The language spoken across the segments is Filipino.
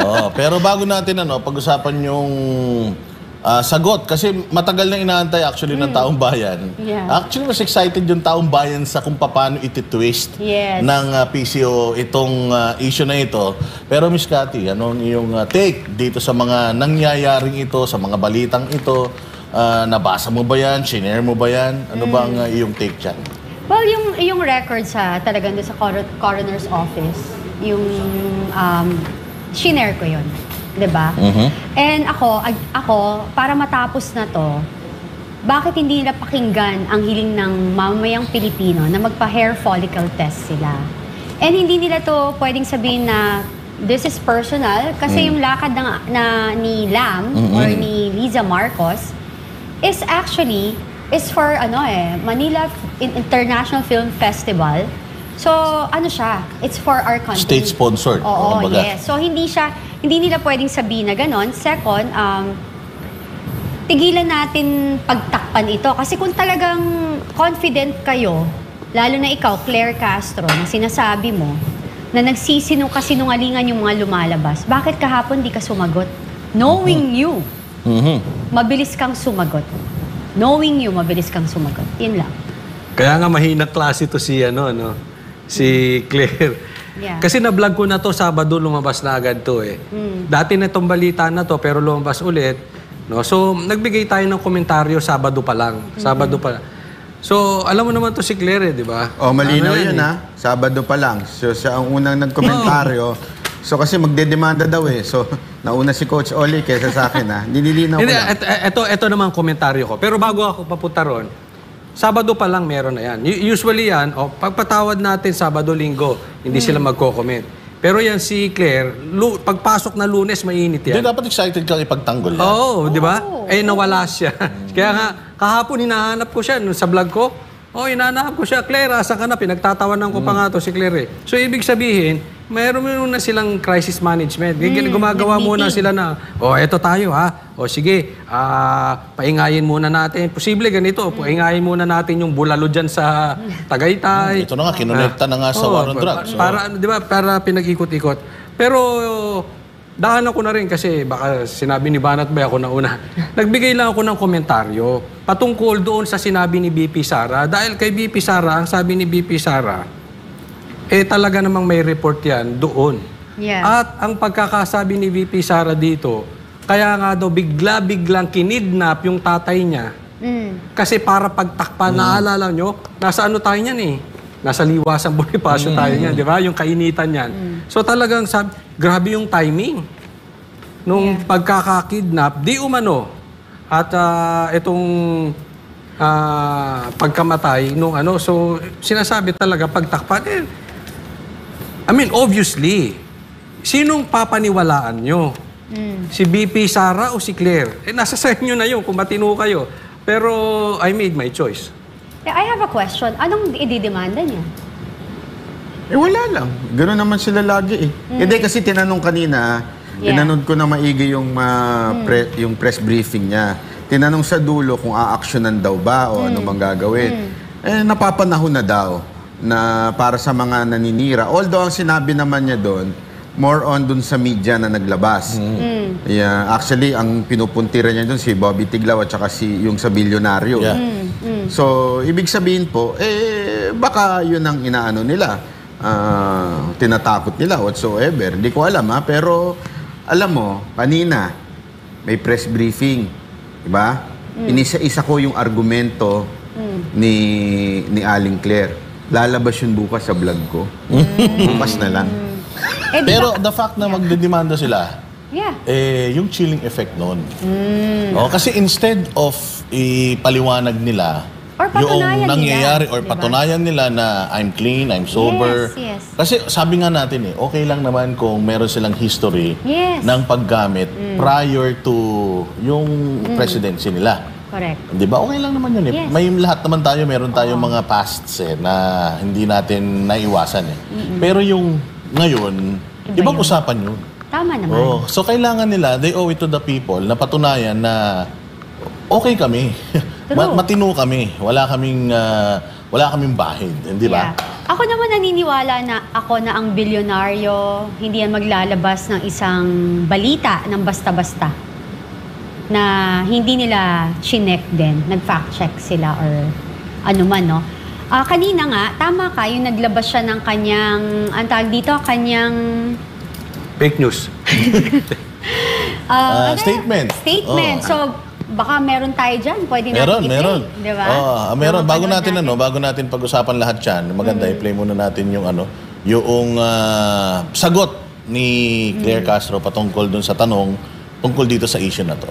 Oo, pero bago natin pag-usapan yung sagot, kasi matagal na inaantay actually ng taong bayan. Yeah. Actually, mas excited yung taong bayan sa kung paano iti-twist ng PCO itong issue na ito. Pero Miss Cathy, anong iyong take dito sa mga nangyayaring ito, sa mga balitang ito? Nabasa mo ba yan? Shinare mo ba yan? Ano ba ang iyong take dyan? Well, yung record talagang doon sa coroner's office, yung shinare ko yun. Diba? And ako, para matapos na to, bakit hindi nila pakinggan ang hiling ng mamamayang Pilipino na magpa-hair follicle test sila? And hindi nila to pwedeng sabihin na this is personal kasi yung lakad ni Lam or ni Liza Marcos is for Manila International Film Festival. So, siya? It's for our country. State-sponsored. Oo, yes. So, hindi nila pwedeng sabihin na ganon. Second, tigilan natin pagtakpan ito. Kasi kung talagang confident kayo, lalo na ikaw, Claire Castro, na sinasabi mo, na nagsisinungalingan yung mga lumalabas, bakit kahapon di ka sumagot? Knowing you, mabilis kang sumagot. Knowing you, mabilis kang sumagot. Yun lang. Kaya nga mahina klase to si Claire. Yeah. Kasi na-vlog ko na to, Sabado lumabas na agad to eh. Dati na itong balita na to, pero lumabas ulit. No? So, nagbigay tayo ng komentaryo Sabado pa lang. Sabado pa lang. So, alam mo naman to si Claire, di ba? Oh, malinaw yun ha. Sabado pa lang. So, siya ang unang nagkomentaryo. So, kasi magdedemanda daw eh. So, nauna si Coach Oli kaysa sa akin ha. Nililinaw ko lang. Ito naman ang komentaryo ko. Pero bago ako papunta ron, Sabado pa lang meron na yan. Usually yan, pagpatawad natin Sabado-Linggo, hindi sila magko-comment. Pero yan si Claire, pagpasok na Lunes, mainit yan. Hindi, dapat excited kang ipagtanggol yan. Oo, di ba? Eh, nawala siya. Kaya nga, kahapon hinahanap ko siya sa vlog ko. Hinahanap ko siya. Claire, asan ka na? Pinagtatawanan ko pa nga to si Claire. So, ibig sabihin, mayroon muna silang crisis management. Gumagawa muna sila na, eto tayo ha. Sige, paingayin muna natin. Posible ganito, paingayin muna natin yung bulalo dyan sa Tagaytay. Ito na nga, kinonekta na nga sa war on drugs. Di ba, para pinag-ikot-ikot. Pero, dahanan ko na rin kasi baka sinabi ni Banat ba ako nauna. Nagbigay lang ako ng komentaryo patungkol doon sa sinabi ni BP Sara. Dahil kay BP Sara, ang sabi ni BP Sara, talaga namang may report yan doon. Yeah. At ang pagkakasabi ni VP Sara dito, kaya nga daw bigla-biglang kinidnap yung tatay niya. Kasi para pagtakpan, naalala nyo, nasa tayo niyan eh. Nasa Liwasan Bonifacio tayo niyan, di ba? Yung kainitan niyan. So talagang grabe yung timing nung pagkakakidnap, di umano. At itong pagkamatay nung so sinasabi talaga pagtakpan. Obviously, sinong papaniwalaan nyo? Si BP Sara o si Claire? Nasa sa inyo na yun kung matino kayo. Pero I made my choice. I have a question. Anong ididemanda niya? Wala lang. Ganoon naman sila lagi eh. Hindi kasi tinanong kanina, tinanong ko na maigi yung press briefing niya. Tinanong sa dulo kung aaksyonan daw ba o ano bang gagawin. Napapanahon na daw na para sa mga naninira. Although ang sinabi naman niya doon, more on doon sa media na naglabas. Yeah, actually, ang pinupuntira niya doon si Bobby Tiglaw at saka yung sa bilyonaryo. Yeah. So, ibig sabihin po, baka yun ang inaano nila. Tinatakot nila whatsoever. Hindi ko alam ha, pero alam mo, kanina, may press briefing. Diba? Inisa-isa ko yung argumento ni Aling Claire. Lalabas yun bukas sa vlog ko. Bukas na lang. Pero the fact na magdedemanda sila, yung chilling effect noon. Kasi instead of ipaliwanag nila yung nangyayari or patunayan nila na I'm clean, I'm sober. Kasi sabi nga natin okay lang naman kung meron silang history ng paggamit prior to yung presidency nila. Correct. Di ba? Okay lang naman yun eh. May lahat naman tayo, meron tayong mga pasts na hindi natin naiwasan eh. Pero yung ngayon, ibang usapan yun. Tama naman. So kailangan nila, they owe it to the people na patunayan na okay kami. Matino kami. Wala kaming bahid. Di ba? Ako naman naniniwala na ako na ang bilyonaryo, hindi yan maglalabas ng isang balita ng basta-basta na hindi nila chinek din, nag-fact check sila or ano man, no? Kanina nga, tama ka, yung naglabas siya ng kanyang, ang tawag dito, kanyang... Fake news. Statement. Statement. So, baka meron tayo dyan. Pwede natin meron. Di ba? Meron. Bago natin pag-usapan lahat yan, maganda, i-play muna natin yung yung sagot ni Claire Castro patungkol dun sa tanong tungkol dito sa issue na to.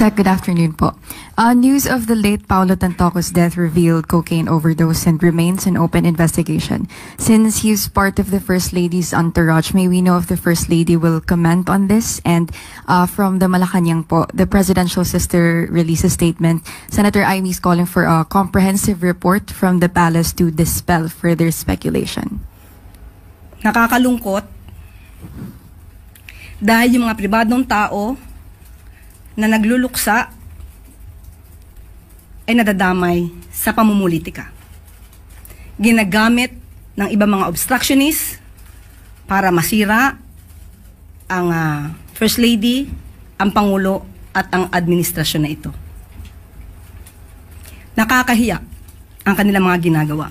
Good afternoon po. News of the late Paulo Tantoco's death revealed cocaine overdose and remains an open investigation. Since he's part of the First Lady's entourage, may we know if the First Lady will comment on this? And from the Malacanang po, the presidential sister released a statement. Senator Amy is calling for a comprehensive report from the palace to dispel further speculation. Nakakalungkot dahil yung mga pribadong tao na nagluluksa ay nadadamay sa pamumulitika. Ginagamit ng ibang mga obstructionists para masira ang First Lady, ang Pangulo at ang administrasyon na ito. Nakakahiya ang kanilang mga ginagawa.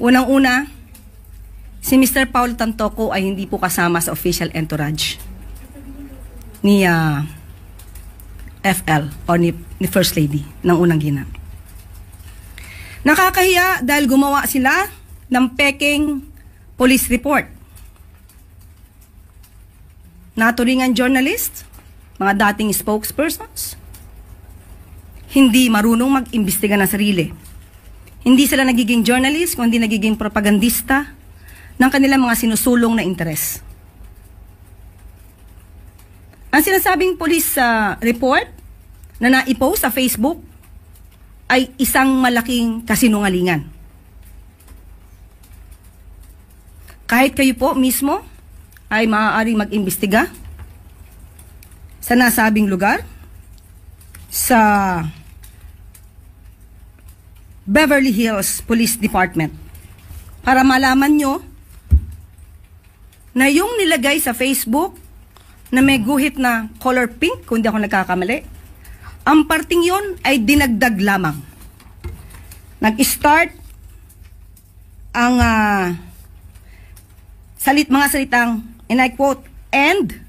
Unang-una, si Mr. Paulo Tantoco ay hindi po kasama sa official entourage ni FL o ni First Lady ng unang ginang. Nakakahiya dahil gumawa sila ng peking police report. Naturingan journalist, mga dating spokespersons, hindi marunong mag-imbestiga ng sarili. Hindi sila nagiging journalist, kundi nagiging propagandista ng kanilang mga sinusulong na interes. Ang sinasabing police report na naipost sa Facebook ay isang malaking kasinungalingan. Kahit kayo po mismo ay maaaring mag-imbestiga sa nasabing lugar sa Beverly Hills Police Department para malaman nyo na yung nilagay sa Facebook na may guhit na color pink, kung di ako nagkakamali, ang parting yon ay dinagdag lamang. Nag-start ang mga salitang, and I quote, and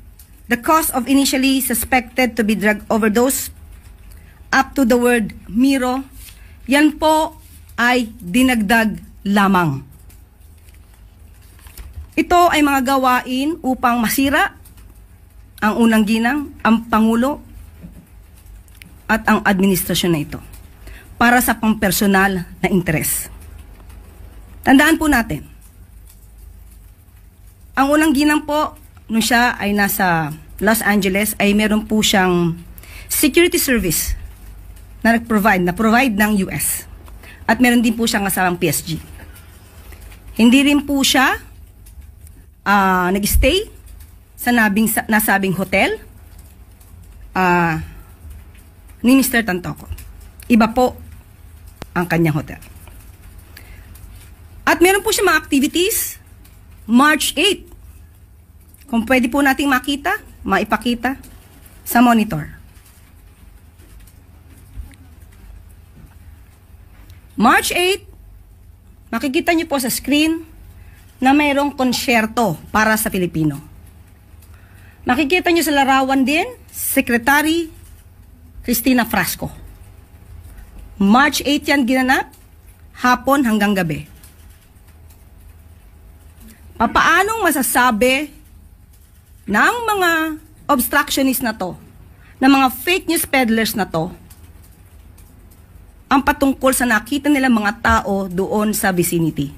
the cause of initially suspected to be drug overdose up to the word Miro, yan po ay dinagdag lamang. Ito ay mga gawain upang masira ang unang ginang, ang Pangulo, at ang administrasyon na ito para sa pampersonal na interes. Tandaan po natin, ang unang ginang po, nung siya ay nasa Los Angeles, ay meron po siyang security service na provide ng US. At meron din po siyang kasamang PSG. Hindi rin po siya nag-stay sa nasabing hotel ni Mr. Tantoco. Iba po ang kanyang hotel. At meron po siya mga activities March 8. Kung pwede po nating maipakita sa monitor. March 8, makikita niyo po sa screen na mayroong konsyerto para sa Pilipino. Makikita niyo sa larawan din, Secretary Cristina Frasco. March 8 yan ginanap, hapon hanggang gabi. Papaanong masasabi ng mga obstructionist na to, ng mga fake news peddlers na to, ang patungkol sa nakita nila mga tao doon sa vicinity?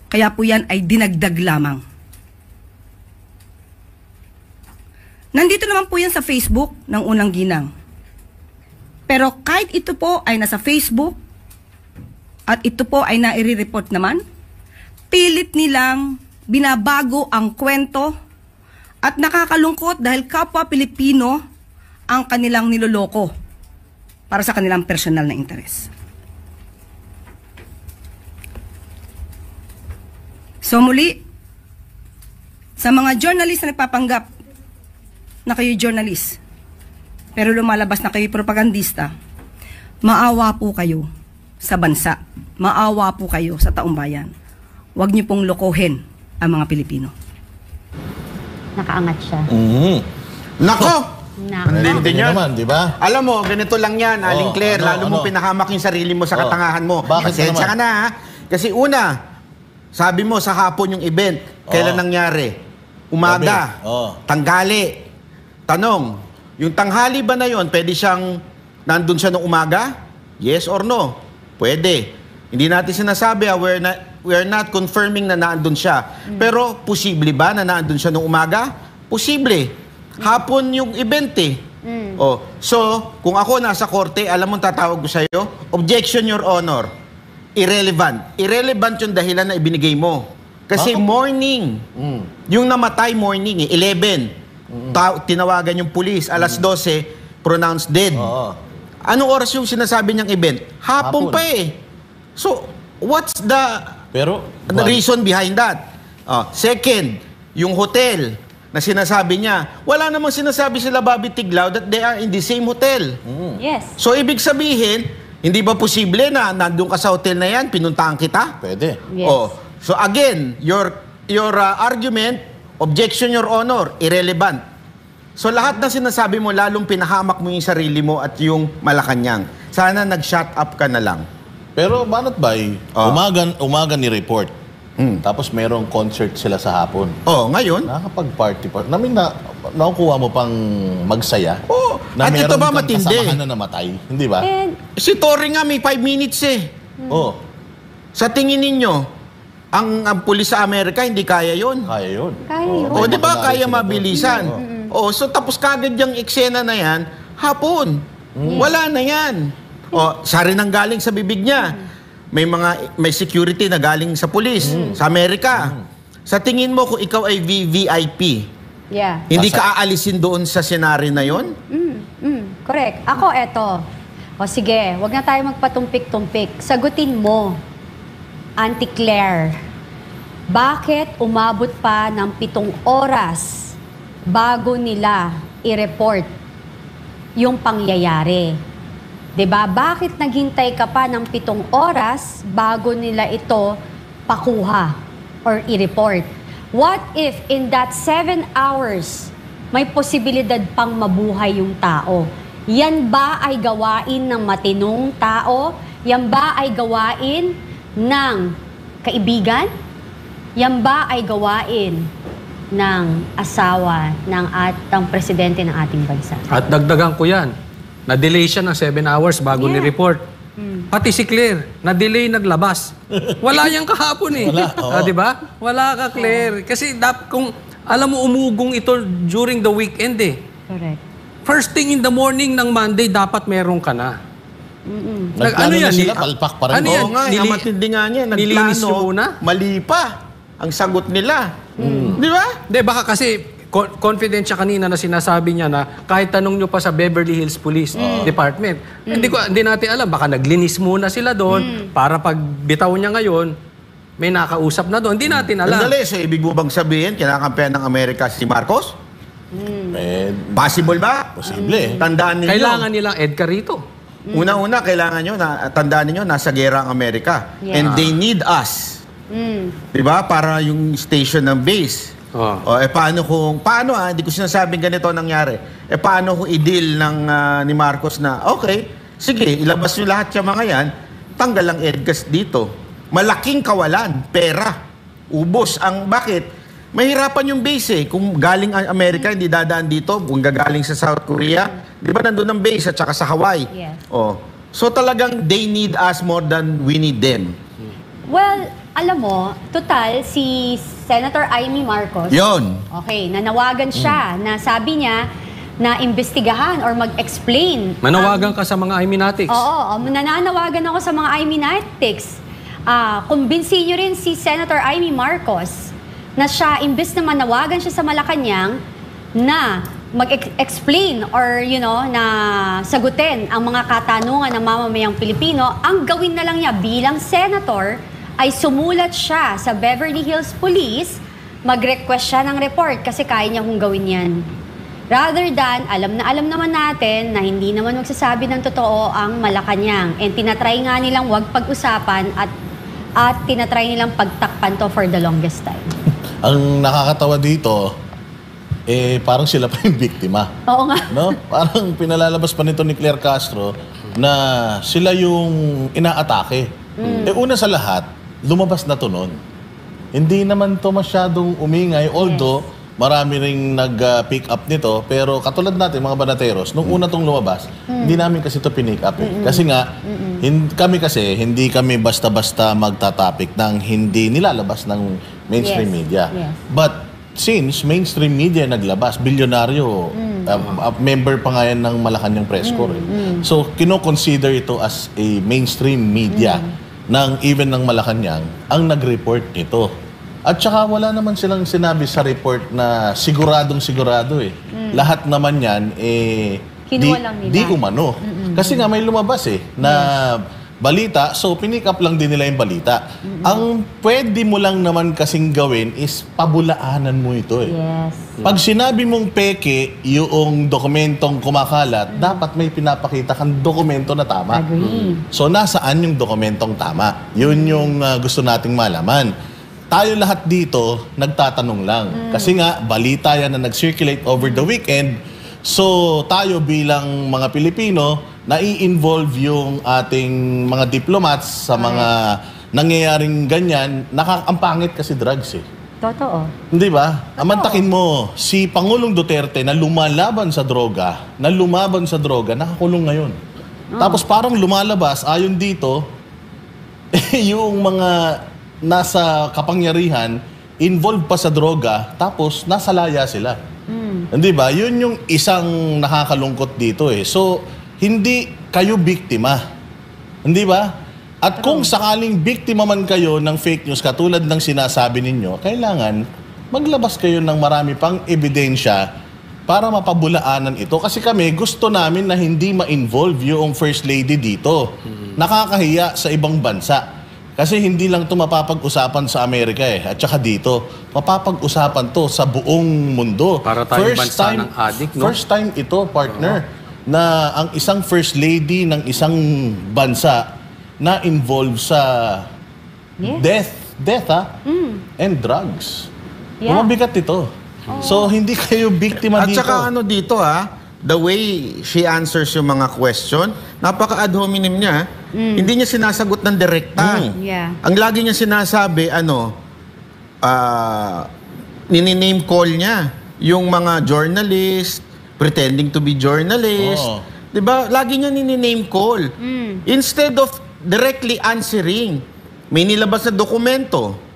Kaya po yan ay dinagdag lamang. Nandito naman po yan sa Facebook ng unang ginang. Pero kahit ito po ay nasa Facebook at ito po ay nai-report naman, pilit nilang binabago ang kwento at nakakalungkot dahil kapwa Pilipino ang kanilang niloloko para sa kanilang personal na interes. So muli, sa mga journalist na nagpapanggap na kayo journalist, pero lumalabas na kayo propagandista, maawa po kayo sa bansa. Maawa po kayo sa taong bayan. Huwag niyo pong lokohin ang mga Pilipino. Nakaangat siya. Nako! Nako. Hindi naman, di ba? Alam mo, ganito lang yan, Aling Claire. Lalo mo pinahamak yung sarili mo sa katangahan mo. Bakit Pasensya ka naman? na, ha? Kasi una, sabi mo sa hapon yung event. Kailan nangyari? Umaga. Gabi. Tanghali. Tanong, yung tanghali ba na yon, pwede siyang nandun siya nung umaga? Yes or no? Pwede. Hindi natin sinasabi, we're not confirming na nandun siya. Pero, posible ba na nandun siya nung umaga? Posible. Hapon yung event eh. Oh, so, kung ako nasa korte, alam mo tatawag ko sa'yo, objection, Your Honor. Irrelevant. Irrelevant yung dahilan na ibinigay mo. Kasi morning. Yung namatay morning eh, 11. Tinawagan yung pulis, alas 12, pronounced dead. Anong oras yung sinasabi niyang event? Hapon pa eh. So, what's the reason behind that? Second, yung hotel na sinasabi niya, wala namang sinasabi sila Bobby Tiglao that they are in the same hotel. Yes. So, ibig sabihin, hindi ba posible na nandun ka sa hotel na yan, pinuntahan kita? Pwede. Yes. So again, your argument, objection, Your Honor, irrelevant. So lahat na sinasabi mo, lalong pinahamak mo yung sarili mo at yung Malacanang. Sana nag-shut up ka na lang. Pero Banat Bay, umaga ni report. Tapos merong concert sila sa hapon. Ngayon? Nakakapag-party pa. Nakukuha mo pang magsaya. Na At ito meron ba kang matindi? kasamahan na namatay. Hindi ba? Si Tory nga may 5 minutes eh. Sa tingin ninyo, ang pulis sa Amerika hindi kaya yun? Kaya yun. Kaya yun. Di ba kaya mabilisan? So tapos kagad yung eksena na yan, hapon. Wala na yan. Sari nang galing sa bibig niya. May security na galing sa pulis sa Amerika. Sa tingin mo kung ikaw ay VVIP, hindi ka aalisin doon sa senaryo na yon? Correct. Ako, eto. O sige, wag na tayo magpatumpik-tumpik. Sagutin mo, Auntie Claire, bakit umabot pa ng 7 oras bago nila i-report yung pangyayari? 'Di ba? Bakit naghintay ka pa ng 7 oras bago nila ito pakuha or i-report? What if in that 7 hours may posibilidad pang mabuhay yung tao? Yan ba ay gawain ng matinong tao? Yan ba ay gawain ng kaibigan? Yan ba ay gawain ng asawa ng presidente ng ating bansa? At dagdagan ko yan. Na-delay siya ng 7 hours bago ni-report. Pati si Claire, na-delay naglabas. Wala yang kahapon eh. Wala, Di ba? Wala ka, Claire. Kasi kung alam mo, umugong ito during the weekend eh. Correct. First thing in the morning ng Monday, dapat meron ka na. Nagplano na sila, palpak pa rin. Ano yan? Oo nga, matindi nga niya. Nilinis nyo muna? Mali pa ang sagot nila. Di ba? Hindi, baka kasi confident siya kanina na sinasabi niya na kahit tanong nyo pa sa Beverly Hills Police Department, hindi natin alam, baka naglinis muna sila doon para pag bitaw niya ngayon, may nakausap na doon. Hindi natin alam. Sandali, so ibig mo bang sabihin, kinakampihan ng Amerika si Marcos? Possible ba? Posible. Tandaan ninyo. Kailangan nilang EDCA rito. Una-una, kailangan nyo, tandaan ninyo, nasa gera ang Amerika. And they need us. Diba? Para yung station ng base. Paano hindi ko sinasabing ganito nangyari. Paano kung i-deal ni Marcos na, okay, sige, ilabas nyo lahat yung mga yan, tanggal ang EDCAS dito. Malaking kawalan, pera, ubos. Bakit? Mahirapan yung base eh. Kung galing ang Amerika, hindi dadaan dito. Kung gagaling sa South Korea, di ba nandun ang base at saka sa Hawaii? Yes. So talagang they need us more than we need them. Well, alam mo, total, si Senator Amy Marcos, okay, nanawagan siya na sabi niya na imbestigahan or mag-explain. Manawagan ka sa mga Iminatics. Oo, nananawagan ako sa mga Iminatics. Kumbinsin niyo rin si Senator Amy Marcos na siya, imbes na manawagan siya sa Malacanang, na mag-explain or, na sagutin ang mga katanungan ng mamamayang Pilipino, ang gawin na lang niya bilang senator ay sumulat siya sa Beverly Hills Police, mag-request siya ng report kasi kaya niya kung gawin yan. Rather than, alam naman natin na hindi naman magsasabi ng totoo ang Malacanang. And tinatry nga nilang wag pag-usapan at tinatry nilang pagtakpan to for the longest time. Ang nakakatawa dito, parang sila pa yung biktima. Oo nga. No? Parang pinalalabas pa nito ni Claire Castro na sila yung inaatake. Una sa lahat, lumabas na to nun. Hindi naman to masyadong umingay, although marami ring nag-pick up nito, pero katulad natin, mga banateros, nung una tong lumabas, hindi namin kasi ito pinick up. Kasi nga, hindi kami basta-basta magtatapik ng hindi nilalabas ng mainstream media. Yes. But since mainstream media naglabas, bilyonaryo, member pa nga yan ng Malacanang Press Corps. So, kino-consider ito as a mainstream media even ng Malacanang ang nag-report nito. At saka wala naman silang sinabi sa report na siguradong-sigurado eh. Lahat naman yan, Kinuha lang nila. di umano. Kasi nga may lumabas na balita, so pinick up lang din nila yung balita. Ang pwede mo lang naman kasing gawin is pabulaanan mo ito eh. Yes. Pag sinabi mong peke yung dokumentong kumakalat, dapat may pinapakita kang dokumento na tama. Agree. So nasaan yung dokumentong tama? Yun yung gusto nating malaman. Tayo lahat dito, nagtatanong lang. Kasi nga, balita yan na nag-circulate over the weekend. So, tayo bilang mga Pilipino, nai-involve yung ating mga diplomats sa mga nangyayaring ganyan. Ang pangit kasi drugs eh. Totoo. Hindi ba? Amantakin mo, si Pangulong Duterte na lumalaban sa droga, nakakulong ngayon. Tapos parang lumalabas, ayon dito, yung mga nasa kapangyarihan, involved pa sa droga, tapos nasa laya sila. Hindi ba? Yun yung isang nakakalungkot dito eh. So, hindi kayo biktima. Hindi ba? At kung sakaling biktima man kayo ng fake news, katulad ng sinasabi ninyo, kailangan maglabas kayo ng marami pang ebidensya para mapabulaanan ito. Kasi kami, gusto namin na hindi ma-involve yung First Lady dito. Nakakahiya sa ibang bansa. Kasi hindi lang ito mapapag-usapan sa Amerika eh, at saka dito. Mapapag-usapan to sa buong mundo. Para tayo bansa ng adik, no? First time ito, partner, na ang isang First Lady ng isang bansa na involved sa death and drugs. Yeah. Mabigat ito. So, hindi kayo biktima At dito. saka dito the way she answers yung mga question, napaka-ad hominem niya. Hindi niya sinasagot ng direkta. Yeah. Ang lagi niya sinasabi, nini-name call niya yung mga journalist, pretending to be journalist. Diba? Lagi niya nini-name call. Instead of directly answering, may nilabas na dokumento.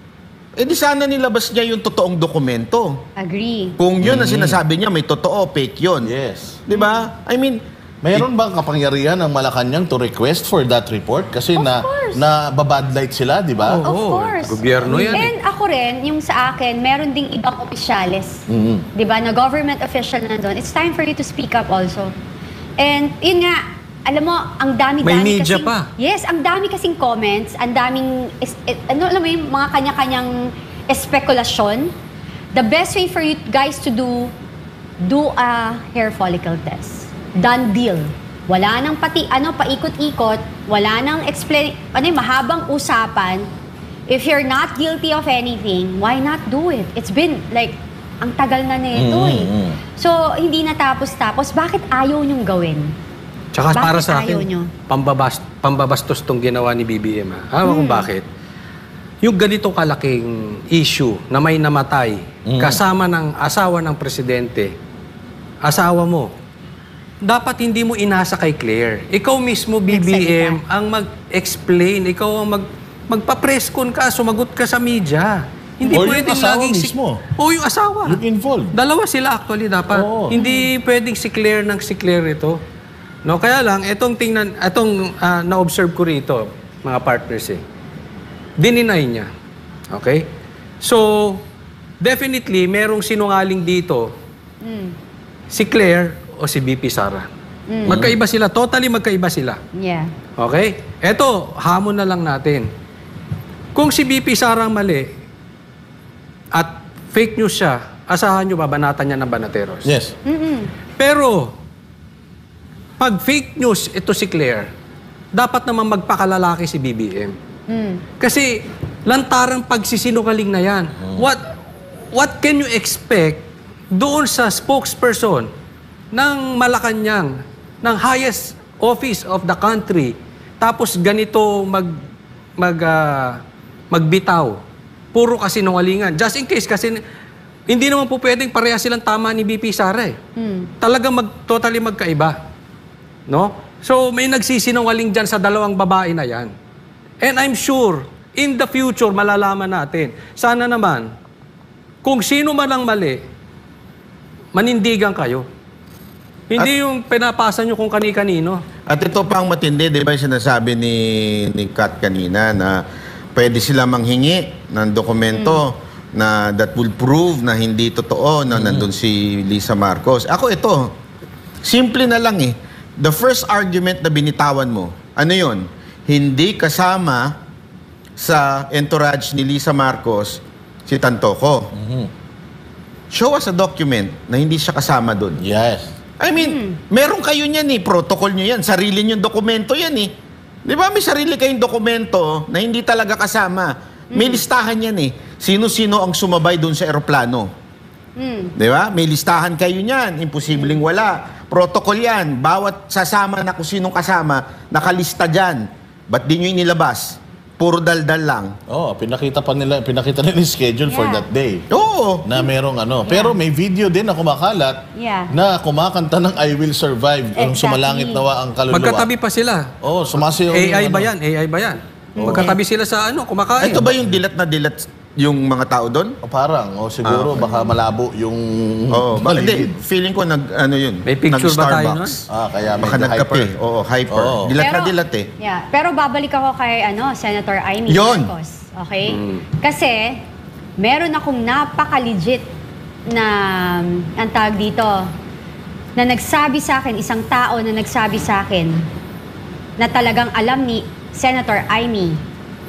Di sana nilabas niya yung totoong dokumento. Agree. Kung yun ang sinasabi niya, may totoo, fake yun. Yes. Di ba? I mean, mayroon bang kapangyarihan ng Malacanang to request for that report? Kasi na babadlight sila, di ba? Of course. Gobyerno yan And ako rin, yung sa akin, meron ding ibang opisyales. Di ba? Na government official na doon. It's time for you to speak up also. And yun nga, alam mo, ang dami-dami May media kasing, pa. Yes, ang dami kasing comments, ang daming, alam mo yung mga kanya-kanyang espekulasyon. The best way for you guys to do a hair follicle test. Done deal. Wala nang paikot-ikot, wala nang mahabang usapan. If you're not guilty of anything, why not do it? It's been ang tagal na nito eh. So, hindi natapos-tapos. Bakit ayaw niyong gawin? Tsaka Bakit para sa ayaw akin, nyo? pambabastos tong ginawa ni BBM. Alam kung bakit? Yung ganito kalaking issue na may namatay kasama ng asawa ng presidente, asawa mo, dapat hindi mo inasa kay Claire. Ikaw mismo, BBM, ang mag-explain. Ikaw ang magpa-press con ka, sumagot ka sa media. Hindi Or pwedeng yung asawa laging mismo. yung asawa. Yung involved. Dalawa sila actually dapat. Oo. Hindi pwedeng si Claire ito. No, kaya lang itong na-observe ko rito, mga partners dininay niya. Okay? So, definitely merong sinungaling dito. Si Claire o si BP Sara. Magkaiba sila, totally magkaiba sila. Yeah. Okay? Eto, hamon na lang natin. Kung si BP Sara ang mali at fake news siya, asahan nyo babanatan niya ng banateros. Yes. Pero, pag fake news ito si Claire, dapat naman magpakalalaki si BBM. Kasi lantarang pagsisinungaling na yan. What can you expect doon sa spokesperson ng Malacanang, ng highest office of the country, tapos ganito magbitaw? Puro kasinungalingan. Just in case, kasi hindi naman po pwedeng pareha silang tama ni BP Sara eh. Talagang totally magkaiba. No? So, may nagsisinungaling dyan sa dalawang babae na yan. And I'm sure, in the future, malalaman natin. Sana naman, kung sino man ang mali, manindigan kayo. Hindi yung pinapasa nyo kung kani-kanino. At ito pang matindi, di ba yung sinasabi ni Kat kanina na pwede sila manghingi ng dokumento na that will prove na hindi totoo na nandun si Lisa Marcos. Ako ito, simple na lang eh. The first argument na binitawan mo, ano yun? Hindi kasama sa entourage ni Lisa Marcos si Tantoco. Show us a document na hindi siya kasama dun. Yes. I mean, meron kayo niyan eh. Protocol nyo yan. Sarili nyo dokumento yan eh. Di ba may sarili kayong dokumento na hindi talaga kasama? May listahan yan eh. Sino-sino ang sumabay doon sa eroplano. Di ba? May listahan kayo niyan. Imposibleng wala. Protocol yan. Bawat sasama na kung sinong kasama, nakalista dyan. Ba't di nyo inilabas? Puro daldal lang. Pinakita nila yung schedule for that day. Oo. Na merong ano. Pero may video din na kumakalat na kumakanta ng I Will Survive. Ang sumalangit nawa ang kaluluwa. Magkatabi pa sila. Sumasayaw AI ba yan? AI ba yan? Magkatabi sila sa kumakain. Ito ba yung dilat na dilat yung mga tao doon? Parang. Siguro baka malabo yung Hindi, feeling ko yun. May picture ba tayo nun? Kaya baka medyo nagkape. hyper. Hyper. Dilat na dilat eh. Pero babalik ako kay Senator Amy Marcos. Okay? Kasi, meron akong napaka-legit na, ang tawag dito, na nagsabi sa akin, isang tao na nagsabi sa akin, na talagang alam ni Senator Amy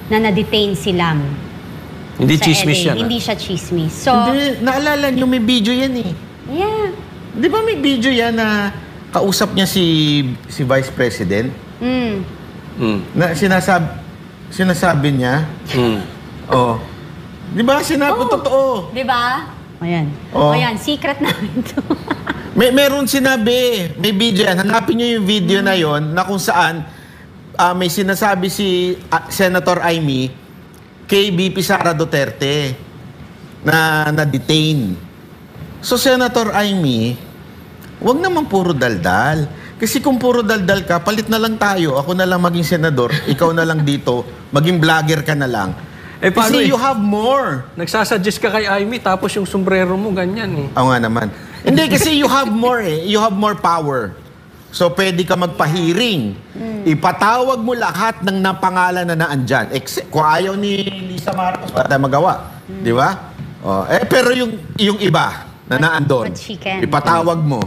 na na-detain si Lam. Hindi sa chismis LA. yan. Hindi siya chismis. So, Hindi, naalala niyo may video yan eh. yeah. Di ba may video yan na kausap niya si Vice President? Na sinasabi niya? Di ba sinabi totoo? Di ba? Ayan. Ayan, secret namin to. Meron sinabi, may video yan. Hanapin niyo yung video na yon na kung saan may sinasabi si Senator Amy kay BP Sara Duterte na na-detain. So, Senator Amy, wag naman puro daldal. Kasi kung puro daldal ka, palit na lang tayo. Ako na lang maging senador, ikaw na lang dito, maging vlogger ka na lang. Kasi you have more. Nagsasuggest ka kay Amy, tapos yung sombrero mo, ganyan eh. Oo nga naman. Hindi, kasi you have more eh. You have more power. So, pwede ka magpahiring. Ipatawag mo lahat ng napangalan na naandyan. Kung ayaw ni Lisa Marcos, wala tayong magawa. Di ba? Pero yung iba na naandun, ipatawag mo.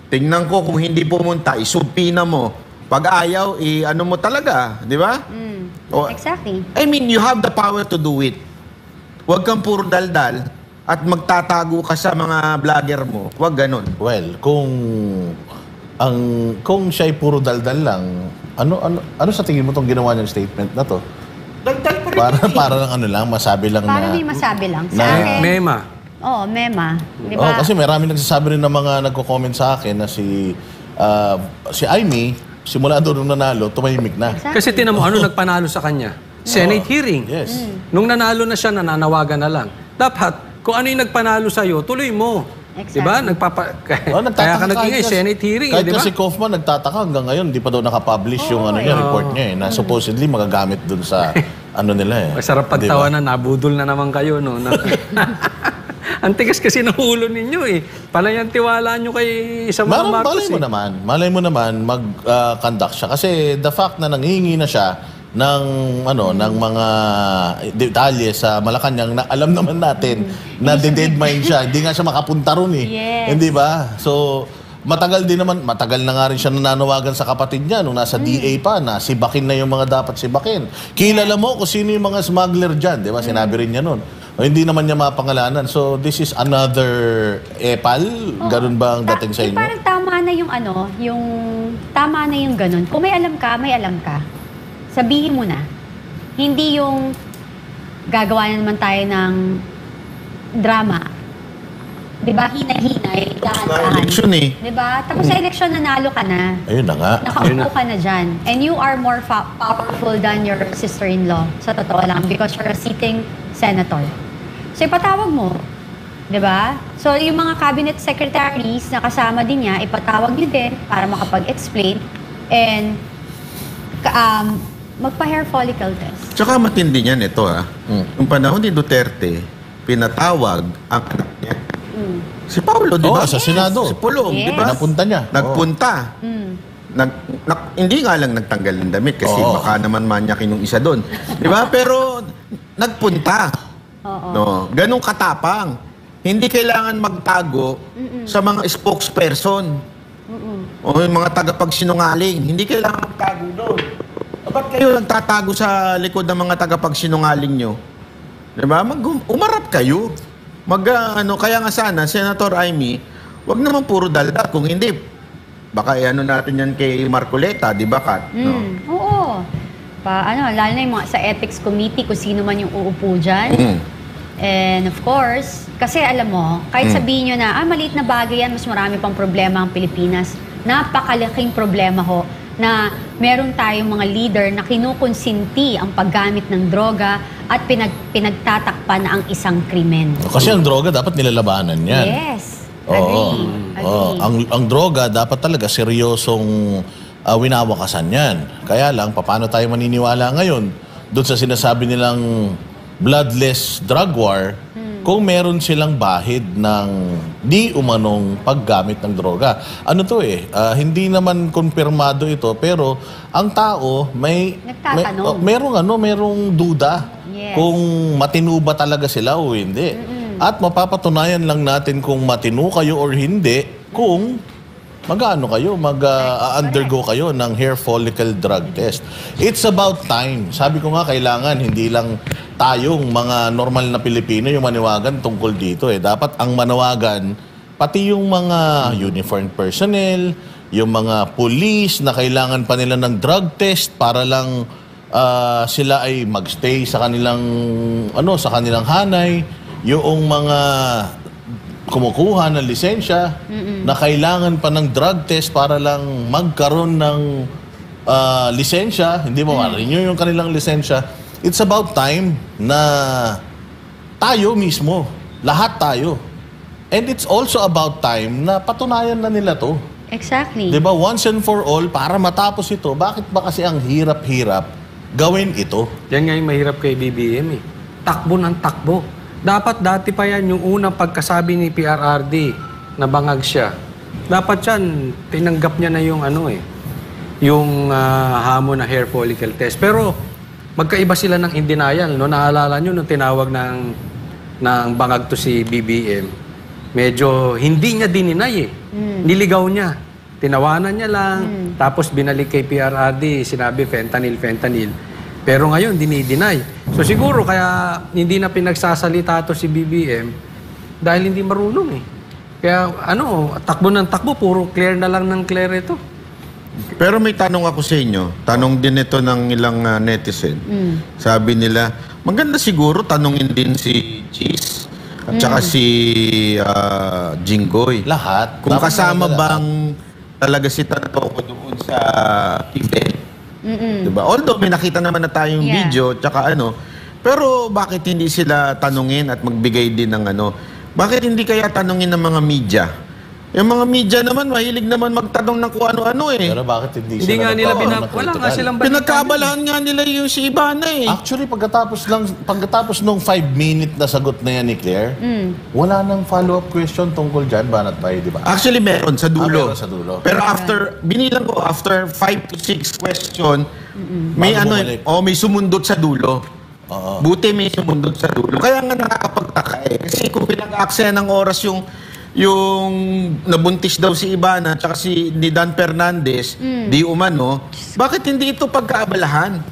Tingnan ko kung hindi pumunta, isubpina mo. Pag ayaw, ano mo talaga. Di ba? Exactly. I mean, you have the power to do it. Huwag kang puro daldal at magtatago ka sa mga vlogger mo. Huwag ganun. Well, kung siya'y puro daldal lang, ano sa tingin mo tong ginawa niyang statement na to? Daldal pa rin. Para lang masabi lang Parang may masabi lang. Sa na- akin, Mema. mema. Di ba? kasi marami nagsasabi rin ng mga nagko-comment sa akin na si Amy, simula doon nung nanalo, tumahimik na. Exactly. Kasi tinan mo, nagpanalo sa kanya? Senate hearing. Yes. Nung nanalo na siya, nananawagan na lang. Dapat, kung ano yung nagpanalo sa'yo, tuloy mo. Exactly. Diba? Kaya ka nagingay, Senate hearing, kahit di ba? si Kaufman nagtataka hanggang ngayon, di pa daw nakapublish yung report niya na supposedly magagamit dun sa nila eh. Masarap pagtawanan, nabudol na naman kayo, no? Ang tigas kasi ng ulo ninyo eh. Palayang tiwala nyo kay sa mga Marcos Malay mo naman mag-conduct siya. Kasi the fact na nanghihingi na siya ng mga detalye sa Malacanang na alam naman natin na dead mind siya. Hindi nga siya makapunta ron eh. Yes. Hindi ba? So, matagal na nga rin siya nananawagan sa kapatid niya nung nasa DA pa na sibakin na yung mga dapat sibakin. Kilala mo kung sino yung mga smuggler dyan, di ba? Sinabi rin niya nun. O, hindi naman niya mapangalanan. So, this is another epal? Ganun ba ang dating sa inyo? Parang tama na yung tama na yung ganun. Kung may alam ka, may alam ka. Sabihin mo na. Hindi yung gagawa na naman tayo ng drama. Diba? Hinay-hinay, dahan-dahan. Election eh. Diba? Tapos sa eleksyon, nanalo ka na. Ayun na nga. Nakaupo ka na dyan. And you are more powerful than your sister-in-law. Sa totoo lang. Because you're a sitting senator. So, ipatawag mo. Diba? So, yung mga cabinet secretaries na kasama din niya, ipatawag niyo din para makapag-explain. And, magpa-hair follicle test. Tsaka matindi niyan ito Yung panahon ni Duterte, pinatawag ang anak niya. Si Paulo, di ba? Sa Senado. Si Pulong, di Yes. ba? Napunta niya. Nagpunta. Hindi nga lang nagtanggal ng damit kasi baka naman manyakin yung isa doon. Di ba? Pero nagpunta. No, ganong katapang. Hindi kailangan magtago sa mga spokesperson. O yung mga tagapagsinungaling. Hindi kailangan magtago doon. Ba't kayo nagtatago sa likod ng mga tagapagsinungaling nyo? Di ba? Umarap kayo. Kaya nga sana, Senator Amy, wag naman puro daldat. Kung hindi, baka natin yan kay Marcoleta, di ba, Kat? No? Oo. Lalo na yung mga sa ethics committee, kung sino man yung uupo dyan. And of course, kasi alam mo, kahit sabihin nyo na, maliit na bagay yan, mas marami pang problema ang Pilipinas. Napakalaking problema ho na meron tayong mga leader na kinukonsinti ang paggamit ng droga at pinagtatakpan na ang isang krimen. Kasi ang droga dapat nilalabanan yan. Yes. Oo. Agree. Ang droga dapat talaga seryosong winawakasan yan. Kaya lang, paano tayo maniniwala ngayon doon sa sinasabi nilang bloodless drug war kung meron silang bahid ng di umanong paggamit ng droga. Ano to hindi naman konfirmado ito, pero ang tao Nagtatanong. merong duda Yes. kung matino ba talaga sila o hindi. At mapapatunayan lang natin kung matino kayo or hindi kung mag-undergo kayo ng hair follicle drug test. It's about time. Sabi ko nga, kailangan hindi lang tayong mga normal na Pilipino yung maniwagan tungkol dito. Dapat ang manawagan, pati yung mga uniformed personnel, yung mga police na kailangan pa nila ng drug test para lang sila ay magstay sa kanilang hanay, yung mga kumukuha ng lisensya na kailangan pa ng drug test para lang magkaroon ng lisensya, hindi mo ma-renew yung kanilang lisensya. It's about time na tayo mismo, lahat tayo. And it's also about time na patunayan na nila to. Exactly. Diba? Once and for all, para matapos ito, bakit ba kasi ang hirap-hirap gawin ito? Yan nga yung mahirap kay BBM Takbo ng takbo. Dapat dati pa yan yung unang pagkasabi ni PRRD na bangag siya. Dapat yan, tinanggap niya na yung yung hamon na hair follicle test. Pero magkaiba sila ng in denial. No? Naalala nyo nung tinawag ng bangag to si BBM, medyo hindi niya dininay Niligaw niya. Tinawanan niya lang. Tapos binalik kay PRRD, sinabi fentanyl. Pero ngayon, dinideny. So siguro kaya hindi na pinagsasalita to si BBM dahil hindi marunong Kaya takbo ng takbo, puro clear na lang ng clear ito. Pero may tanong ako sa inyo. Tanong din ito ng ilang netizen. Sabi nila, maganda siguro tanongin din si Cheese at saka si Jinggoy. Lahat. Kung Dapat kasama lahat. bang talaga si Tantoco doon sa event. Diba? Although may nakita naman na tayong video, tsaka pero bakit hindi sila tanungin at magbigay din ng bakit hindi kaya tanungin ng mga media? Yung mga media naman, mahilig naman magtanong ng kung ano-ano Pero bakit hindi Hindi nga nila nagkaroon ng wala nga silang Pinagkabalahan nga nila yung si Ivana Actually, pagkatapos nung 5-minute na sagot na yan ni Claire, wala nang follow-up question tungkol dyan, banat tayo, di ba? Actually, meron sa dulo. Meron sa dulo. Pero binilang ko, after 5 to 6 question, may Bago bumalik. may sumundot sa dulo. Buti may sumundot sa dulo. Kaya nga nakakapagtaka Kasi kung pinag-aksaya ng oras yung yung nabuntis daw si Ivana at si ni Dan Fernandez, di umano, bakit hindi ito pagkaabalahan?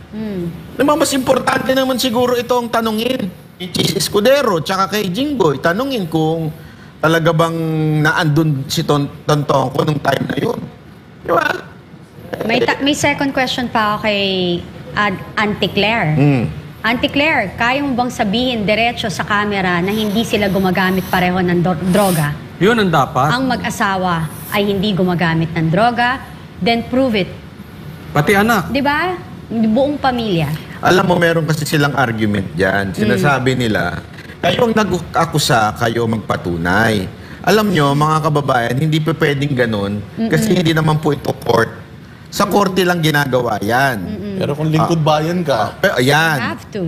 Naman mas importante naman siguro itong tanungin kay Chis Escudero tsaka kay Jinggoy, tanungin kung talaga bang naandun si Tontongko nung time na yun. Di ba? May second question pa ako kay Auntie Claire. Auntie Claire, kaya mo bang sabihin diretso sa camera na hindi sila gumagamit pareho ng droga? Yun ang dapat. Ang mag-asawa ay hindi gumagamit ng droga, then prove it. Pati anak. Di ba? Buong pamilya. Alam mo, meron kasi silang argument dyan. Sinasabi nila, kayo ang nag-akusa, kayo magpatunay. Alam nyo, mga kababayan, hindi pa pwedeng ganun kasi hindi naman po ito court. Sa korte lang ginagawa yan. Pero kung lingkod bayan ka, Pero ayan, Have to.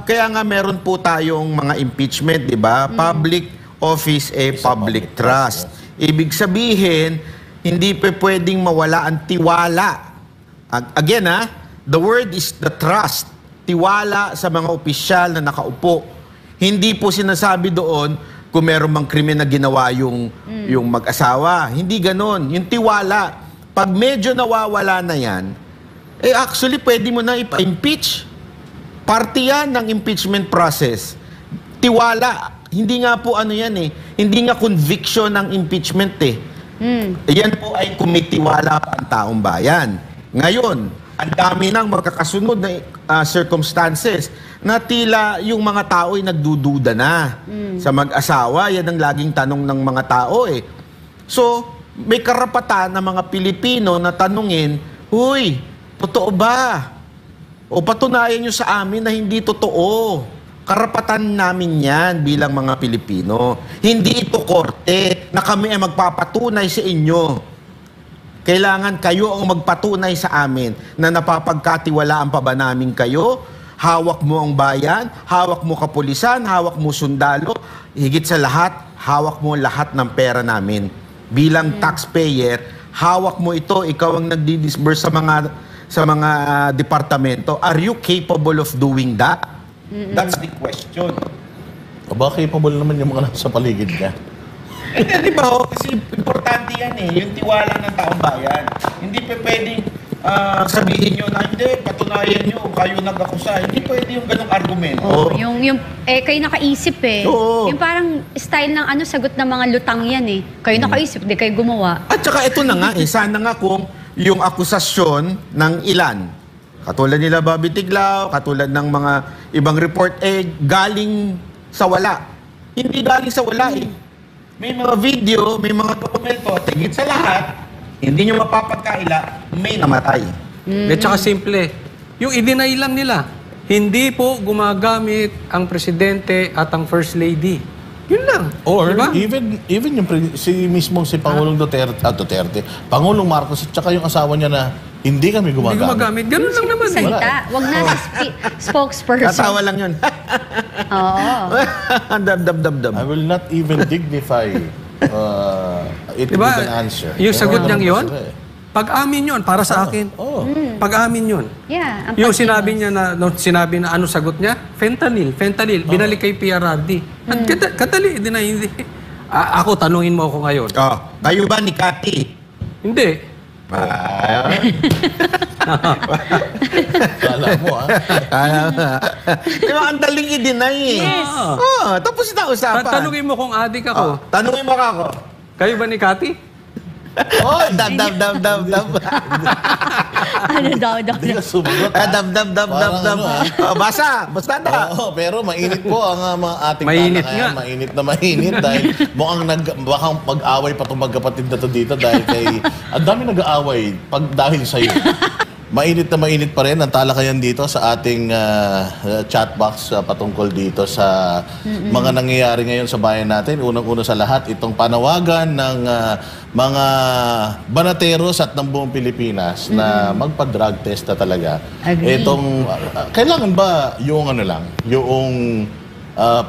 kaya nga meron po tayong mga impeachment, di ba? Public office public trust. Ibig sabihin, hindi pa pwedeng mawala ang tiwala. Again, the word is the trust. Tiwala sa mga opisyal na nakaupo. Hindi po sinasabi doon kung meron mang krimen na ginawa yung mag-asawa. Hindi ganon. Yung tiwala. Pag medyo nawawala na yan, actually pwede mo na ipa-impeach. Parte yan ng impeachment process. Tiwala. Hindi nga po yan Hindi nga conviction ng impeachment Yan po ay kumitiwala pa ang taong bayan. Ngayon, ang dami ng magkakasunod na circumstances na tila yung mga tao ay nagdududa na sa mag-asawa. Yan ang laging tanong ng mga tao So, may karapatan ng mga Pilipino na tanungin, huy, totoo ba? O patunayan nyo sa amin na hindi totoo. Karapatan namin yan bilang mga Pilipino. Hindi ito korte na kami ay magpapatunay sa inyo. Kailangan kayo ang magpatunay sa amin na napapagkatiwalaan pa ba namin kayo? Hawak mo ang bayan, hawak mo kapulisan, hawak mo sundalo. Higit sa lahat, hawak mo lahat ng pera namin. Bilang taxpayer, hawak mo ito, ikaw ang nagdi-disburse sa mga departamento. Are you capable of doing that? That's the question. aba capable naman yung mga nasa paligid ka. Di ba kasi importante yan yung tiwala ng taong bayan. Hindi pa pwedeng sabihin nyo na hindi, patunayan nyo, kayo nag-akusa. Hindi pwede yung ganong argumento. Kayo nakaisip Oo. Yung parang style ng sagot ng mga lutang yan Kayo nakaisip, di kayo gumawa. At saka ito na nga, sana nga kung yung akusasyon ng ilan, katulad nila Bobby Tiglao, katulad ng mga ibang report, galing sa wala. Hindi galing sa wala May mga video, may mga dokumento, tigit sa lahat, hindi nyo mapapagkaila, may namatay. At saka simple. Yung i-deny lang nila. Hindi po gumagamit ang presidente at ang first lady. Yun lang. Or Diba? even yung si Pangulong Duterte, Pangulong Marcos at saka yung asawa niya na hindi kami Hindi gumagamit. gumagamit. Ganun lang naman Salita. Wag na sa spokesperson. Katawa lang yun. Oo. Dab. I will not even dignify it Diba? with an answer. Yung sagot niyang yun, Sila pag-amin yun, para sa akin. Oo. Pag-amin yun. Yeah. ang Yung pag- sinabi niya na ano sagot niya? Fentanyl. Binalik kay PRRD. At katali, hindi. Ako, tanungin mo ako ngayon. Kayo ba ni Cathy? Hindi. Kala mo Di ba, ang daling i-deny Yes. Tapos na usapan. Tanungin mo kung adik ako. Tanungin mo ka ako. Kayo ba ni Cathy? Dab. Ano daw. Hindi ka sumagot. Dab. Parang Basta na. Oo, pero mainit po ang mga ating Mainit talakayan. nga. Mainit dahil mukhang baka mag-away pa itong magkapatid na to dito dahil ang dami nag-aaway dahil sa'yo. Mainit pa rin ang talakayan dito sa ating chat box patungkol dito sa mga nangyayari ngayon sa bayan natin. Unang-una sa lahat, itong panawagan ng mga banateros at ng buong Pilipinas na magpa-drug test na talaga. Agree. Itong, kailangan ba yung yung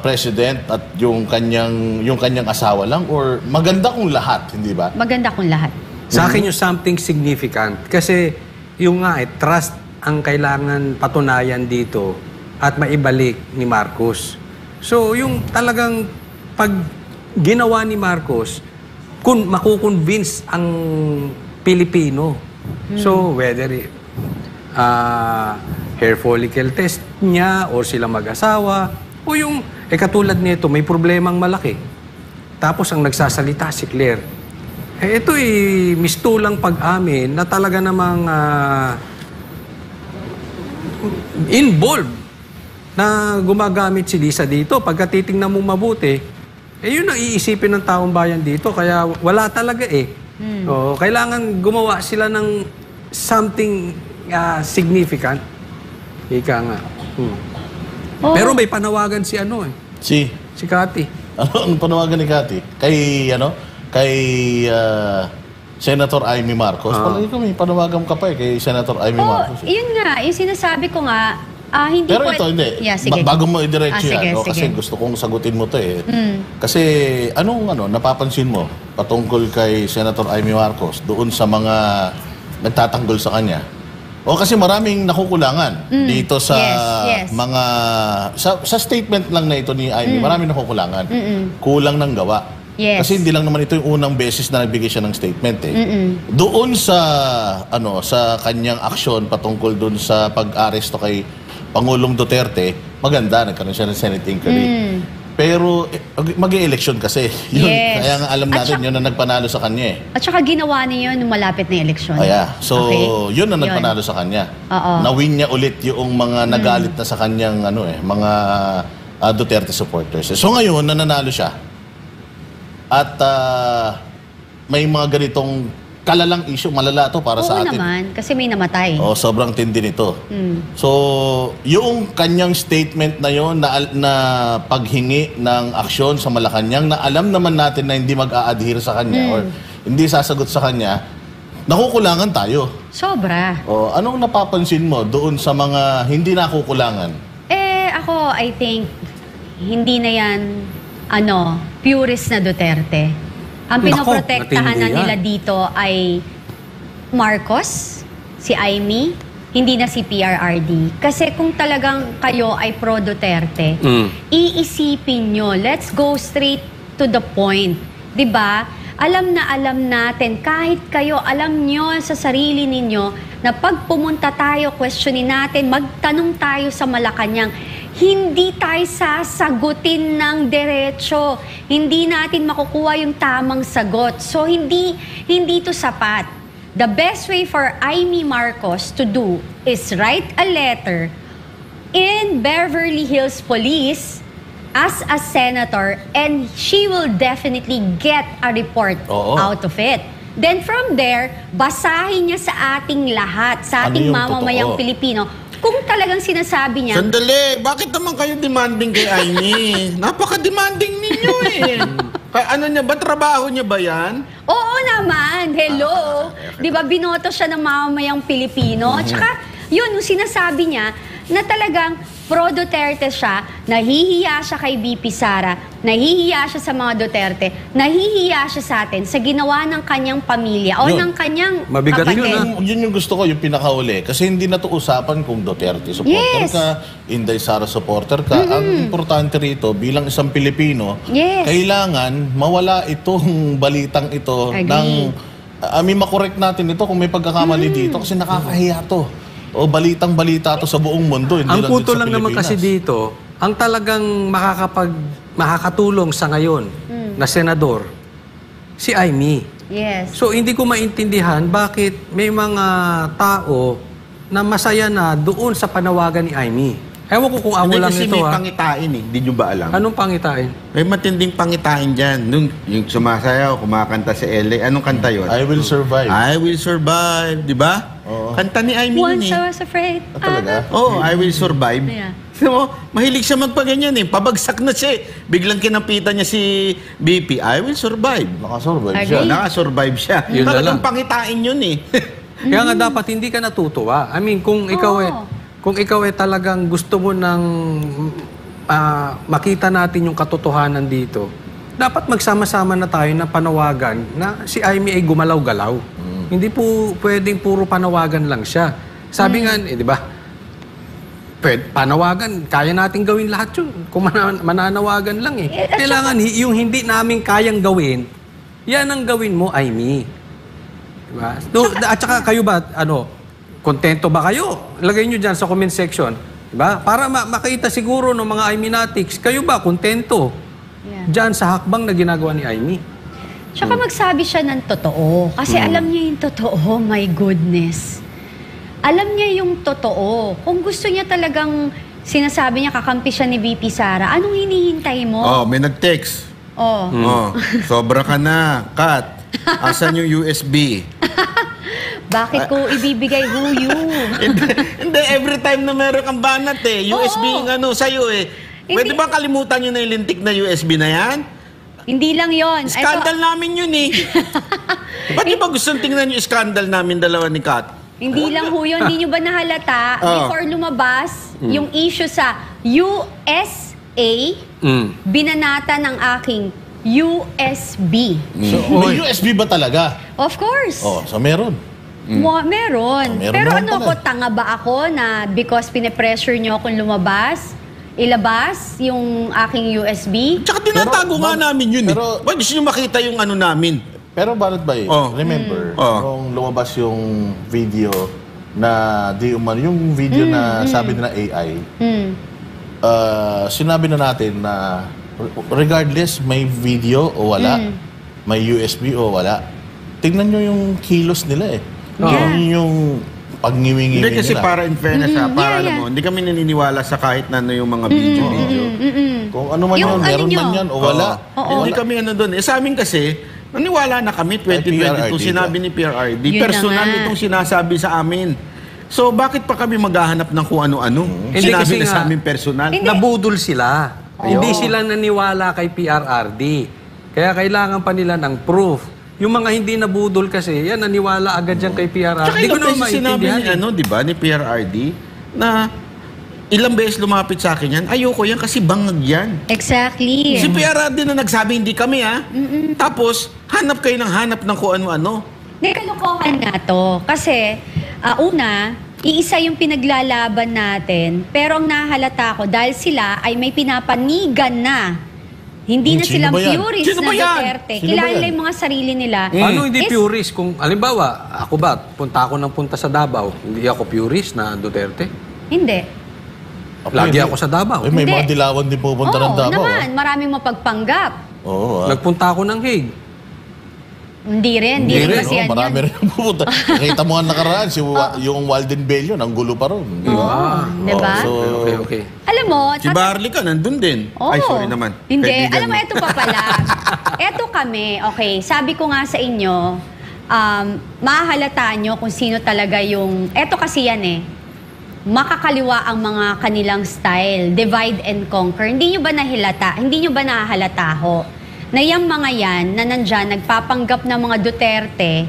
president at yung kanyang asawa lang or maganda kung lahat, hindi ba? Maganda kung lahat. Sa akin yung something significant. Kasi yung nga trust ang kailangan patunayan dito at maibalik ni Marcos. So yung talagang pag ginawa ni Marcos, kung makukonvince ang Pilipino. So, whether hair follicle test niya or sila mag-asawa, o yung, katulad nito, may problemang malaki. Tapos ang nagsasalita si Claire. Ito'y mistulang pag-amin na talaga namang involved na gumagamit si Lisa dito. Pagka titingnan mo mabuti, yun ang iisipin ng taong bayan dito. Kaya wala talaga kailangan gumawa sila ng something significant. Ika nga. Pero may panawagan si si Cathy. Ano ang panawagan ni Cathy? Kay Senator Amy Marcos. Palagi ko may panawagan ka pa kay Senator Amy Marcos. Yun nga, yung sinasabi ko nga, hindi pero ito, hindi. Yeah, sige. Bago mo idiretso sige, yan, sige. kasi gusto kong sagutin mo to Kasi napapansin mo patungkol kay Senator Amy Marcos doon sa mga nagtatanggol sa kanya? Kasi maraming nakukulangan dito sa mga... Sa statement lang na ito ni Amy, maraming nakukulangan. Kulang ng gawa. Yes. Kasi hindi lang naman ito yung unang beses na nagbigay siya ng statement Doon sa sa kanyang aksyon patungkol doon sa pag-aresto kay Pangulong Duterte, maganda, nagkaroon siya ng Senate inquiry. Pero mag-e-election kasi. Yun, kaya nga alam natin yun na nagpanalo sa kanya At saka ginawa niya yun nung malapit na eleksyon. So, yun na nagpanalo sa kanya. Na-win niya ulit yung mga nagalit na sa kanyang mga Duterte supporters. So ngayon, nananalo siya. At may mga ganitong kalalang issue, malala to para sa atin. Oo naman, kasi may namatay. Sobrang tindi nito. So, yung kanyang statement na yon na paghingi ng aksyon sa Malacanang na alam naman natin na hindi mag-a-adhere sa kanya or hindi sasagot sa kanya, nakukulangan tayo. Sobra. Anong napapansin mo doon sa mga hindi nakukulangan? Ako, I think, hindi na yan, purist na Duterte. Ang pinoprotektahan na nila dito ay Marcos, si Amy, hindi na si PRRD. Kasi kung talagang kayo ay pro-Duterte, iisipin nyo, let's go straight to the point. 'Di ba? Alam natin, kahit kayo, alam nyo sa sarili ninyo na pag pumunta tayo, questionin natin, magtanong tayo sa Malacanang, hindi tayo sasagutin ng diretso. Hindi natin makukuha yung tamang sagot. So, hindi ito sapat. The best way for Amy Marcos to do is write a letter in Beverly Hills Police as a senator, and she will definitely get a report out of it. Then from there, basahin niya sa ating lahat, sa ating mamamayang Pilipino, kung talagang sinasabi niya... Sandali, bakit naman kayo demanding kay Amy? Napaka-demanding ninyo Ano niya ba? Trabaho niya ba yan? Oo naman, hello. Di ba binoto siya ng mamamayang Pilipino? Tsaka yun, yung sinasabi niya na talagang pro-Duterte siya, nahihiya siya kay BP Sara, nahihiya siya sa mga Duterte, nahihiya siya sa atin sa ginawa ng kanyang pamilya o ng kanyang mabigat kapatid. Yun yung gusto ko, yung pinakauli. Kasi hindi na to usapan kung Duterte supporter ka, Inday Sara supporter ka. Ang importante rito, bilang isang Pilipino, kailangan mawala itong balitang ito ng... makorek natin ito kung may pagkakamali dito kasi nakakahiya to. Balitang-balita to sa buong mundo. Hindi ang lang puto sa lang naman kasi dito, ang talagang makakatulong sa ngayon na senador, si Amy. Yes. So, hindi ko maintindihan bakit may mga tao na masaya na doon sa panawagan ni Amy. Ewan ko kung ako lang kasi ito, may pangitain Hindi nyo ba alam? Anong pangitain? May matinding pangitain dyan. Yung sumasayaw, kumakanta sa LA. Anong kanta yun? I Will Survive. I Will Survive. Di ba? Kanta ni Amy yun Once I was afraid. Talaga? I Will Survive. So, mahilig siya magpaganyan Pabagsak na siya Biglang kinapitan niya si BP. I Will Survive. Nakasurvive siya. Nakasurvive siya. Yun na Talagang lang. pangitain yun Kaya nga dapat hindi ka natutuwa. I mean, kung ikaw talagang gusto mo ng makita natin yung katotohanan dito, dapat magsama-sama na tayo na panawagan na si Amy ay gumalaw-galaw. Hindi po pwedeng puro panawagan lang siya. Sabi nga, di ba? panawagan, kaya natin gawin lahat yun. Kung mananawagan lang eh. Kailangan yung hindi namin kayang gawin, yan ang gawin mo, Aimee. Diba? At saka kayo ba, kontento ba kayo? Lagay nyo dyan sa comment section. Diba? Para makita siguro ng mga Aimenatics, kayo ba kontento? Dyan sa hakbang na ginagawa ni Aimee. Tsaka magsabi siya ng totoo. Kasi alam niya yung totoo, my goodness. Alam niya yung totoo. Kung gusto niya talagang sinasabi niya kakampi siya ni VP Sara, anong hinihintay mo? May nag-text. Sobra ka na, Kat. Asan yung USB? Bakit ko ibibigay huyu? Hindi, every time na meron kang banat USB yung sa'yo Pwede ba kalimutan nyo na yung lintik na USB na yan? Hindi lang yon. Scandal namin yun Ba't di ba gustong tingnan yung scandal namin dalawa ni Kat? Hindi lang ho yun. Hindi nyo ba nahalata before lumabas yung issue sa USA, binanata ng aking USB. So, may USB ba talaga? Of course. So meron. Meron. Pero naman pala. tanga ba ako na because pinipressure nyo akong lumabas, ilabas yung aking USB? Tsaka tinatago nga namin yun Why gusto nyo makita yung namin? Pero Balot Bay, remember, nung lumabas yung video na yung video na sabi nila AI, sinabi na natin na regardless may video o wala, may USB o wala, tignan nyo yung kilos nila yung pagniwingi nila. Hindi kasi para in fairness para alam mo, hindi kami naniniwala sa kahit na yung mga video. Kung ano man yun, meron man yan o wala. Hindi kami doon. Sa amin kasi, naniwala na kami 2022, sinabi ni PRRD. Personal itong sinasabi sa amin. So, bakit pa kami maghahanap ng kung ano-ano? Sinabi na sa amin personal. Nabudol sila. Hindi sila naniwala kay PRRD. Kaya kailangan pa nila ng proof. Yung mga hindi nabudol kasi, yan, naniwala agad yan kay PRRD. Hindi ko naman maintindihan. Sinabi ni, ni PRRD, na ilang beses lumapit sa akin yan, ayoko yan kasi bangag yan. Exactly. Si PRRD na nagsabi, hindi kami Tapos, hanap kayo ng hanap ng kung ano-ano. Hindi, kalokohan nga to. Kasi, iisa yung pinaglalaban natin, pero ang nahalata ko, dahil sila ay may pinapanigan na. Hindi na silang purist na Duterte. Kilala yung mga sarili nila. Ano hindi purist? Kung, halimbawa, ako ba, punta ako ng punta sa Davao, hindi ako purist na Duterte? Hindi. Lagi ako sa Davao. May mga dilawan din pupunta ng Davao. Oo naman. Maraming mapagpanggap. Nagpunta ako ng Hague. Hindi rin kasi yan marami rin ang pupunta. Nakita mo nga nakaraan, yung Walden Bellion, ang gulo pa ron. Diba? Okay. Alam mo, si Barlica nandun din. Ay, sorry naman. Hindi. Alam mo, ito pa pala. Ito kami, okay, sabi ko nga sa inyo, mahahalataan nyo kung sino talaga yung, eto kasi yan makakaliwa ang mga kanilang style, divide and conquer. Hindi nyo ba nahilata? Hindi nyo ba nahahalata ho? Na yung mga yan, na nandyan, nagpapanggap ng mga Duterte,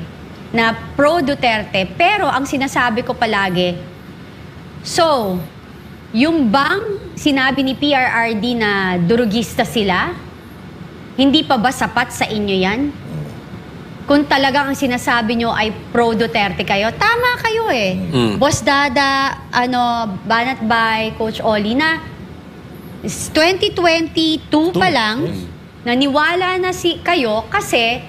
na pro-Duterte, pero ang sinasabi ko palagi, so, yung bang sinabi ni PRRD na durugista sila, hindi pa ba sapat sa inyo yan? Kung talagang ang sinasabi nyo ay pro-Duterte kayo, tama kayo Boss Dada, Banat Bay, Coach Oli, na 2022 pa lang, naniwala na kayo kasi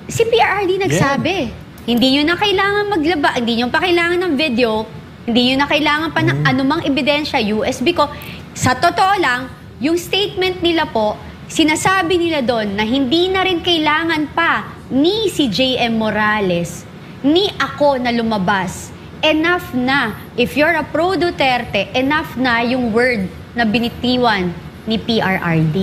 si PRRD nagsabi. Hindi nyo na kailangan maglaba, hindi nyo pa kailangan ng video, hindi nyo na kailangan pa ng anumang ebidensya, USB ko. Sa totoo lang, yung statement nila po, sinasabi nila doon na hindi na rin kailangan pa ni si J.M. Morales, ni ako na lumabas. Enough na. If you're a pro-Duterte, enough na yung word na binitiwan ni PRRD.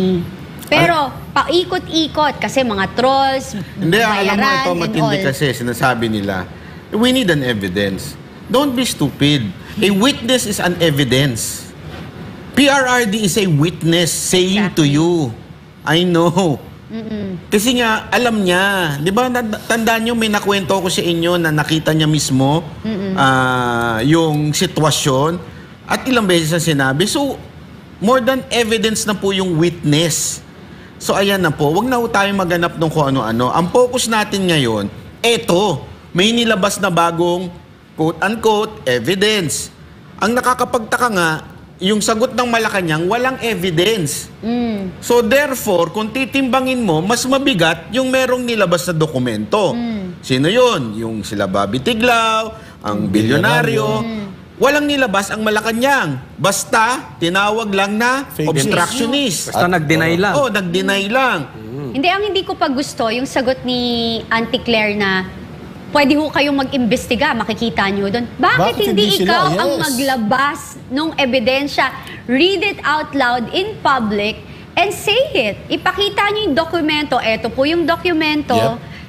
Pero, paikot-ikot kasi mga trolls, hindi, alam mo ito, and matindi all. kasi sinasabi nila, we need an evidence. Don't be stupid. A witness is an evidence. PRRD is a witness saying to you, I know. Kasi nga, alam niya. Di ba, tandaan nyo, may nakwento ko sa inyo na nakita niya mismo yung sitwasyon at ilang beses na sinabi. So, more than evidence na po yung witness. So, ayan na po. Huwag na po tayo maganap ng kung ano-ano. Ang focus natin ngayon, may nilabas na bagong quote-unquote evidence. Ang nakakapagtaka nga, yung sagot ng Malacanang, walang evidence. So therefore, kung titimbangin mo, mas mabigat yung merong nilabas na dokumento. Sino yun? Yung sila Bobby Tiglao, ang bilyonaryo. Walang nilabas ang Malacanang. Basta, tinawag lang na obstructionist. Basta nag-deny lang. Oo, nag-deny lang. Hindi, ang hindi ko pa gusto, yung sagot ni Auntie Claire na pwede ho kayong mag-imbestiga, makikita nyo doon. Bakit hindi ikaw ang maglabas ng ebidensya? Read it out loud in public and say it. Ipakita nyo yung dokumento. Eto po yung dokumento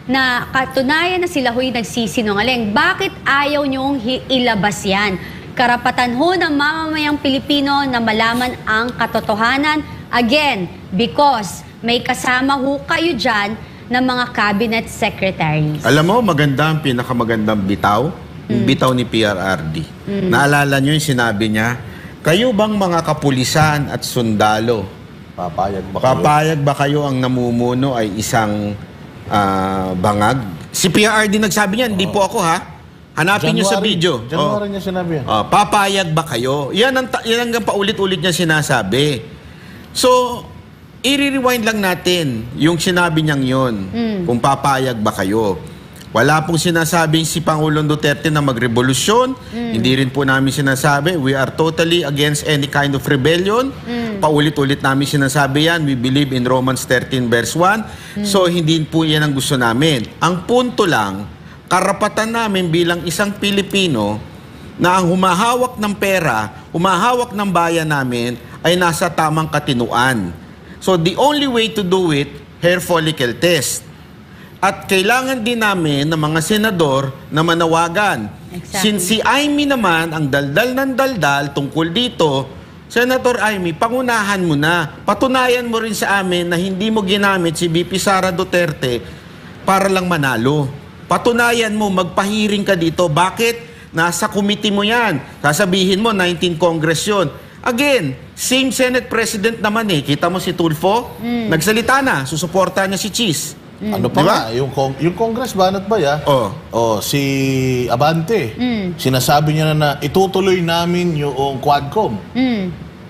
na katunayan na sila ho'y nagsisinungaling. Bakit ayaw nyong ilabas yan? Karapatan ho ng mamamayang Pilipino na malaman ang katotohanan. Again, because may kasama ho kayo dyan ng mga cabinet secretaries. Alam mo, maganda ang pinakamagandang bitaw. Yung bitaw ni PRRD. Naalala nyo yung sinabi niya, kayo bang mga kapulisan at sundalo, papayag ba kayo ang namumuno ay isang bangag? Si PRRD nagsabi niya, hindi po ako ha. Hanapin niyo sa video. January niya sinabi yan. Papayag ba kayo? Yan ang paulit-ulit niya sinasabi. So, i-rewind lang natin yung sinabi niyang yun. Kung papayag ba kayo. Wala pong sinasabing si Pangulong Duterte na magrevolusyon. Hindi rin po namin sinasabi, we are totally against any kind of rebellion. Paulit-ulit namin sinasabi yan. We believe in Romans 13 verse 1. So, hindi po yan ang gusto namin. Ang punto lang, karapatan namin bilang isang Pilipino na ang humahawak ng pera, humahawak ng bayan namin ay nasa tamang katinuan. So, the only way to do it, hair follicle test. At kailangan din namin ng mga senador na manawagan. Exactly. Since si Amy naman, ang daldal ng daldal tungkol dito, Senator Amy, pangunahan mo na. Patunayan mo rin sa amin na hindi mo ginamit si VP Sara Duterte para lang manalo. Patunayan mo, magpahiring ka dito. Bakit? Nasa committee mo yan. Sasabihin mo, 19 Congress yun. Again, same Senate President naman eh. Kita mo si Tulfo? Nagsalita na. Susuporta niya si Cheese. Ano pa Diba? nga, yung Congress banat ba ya? Si Abante. Sinasabi niya na itutuloy namin yung Quadcom.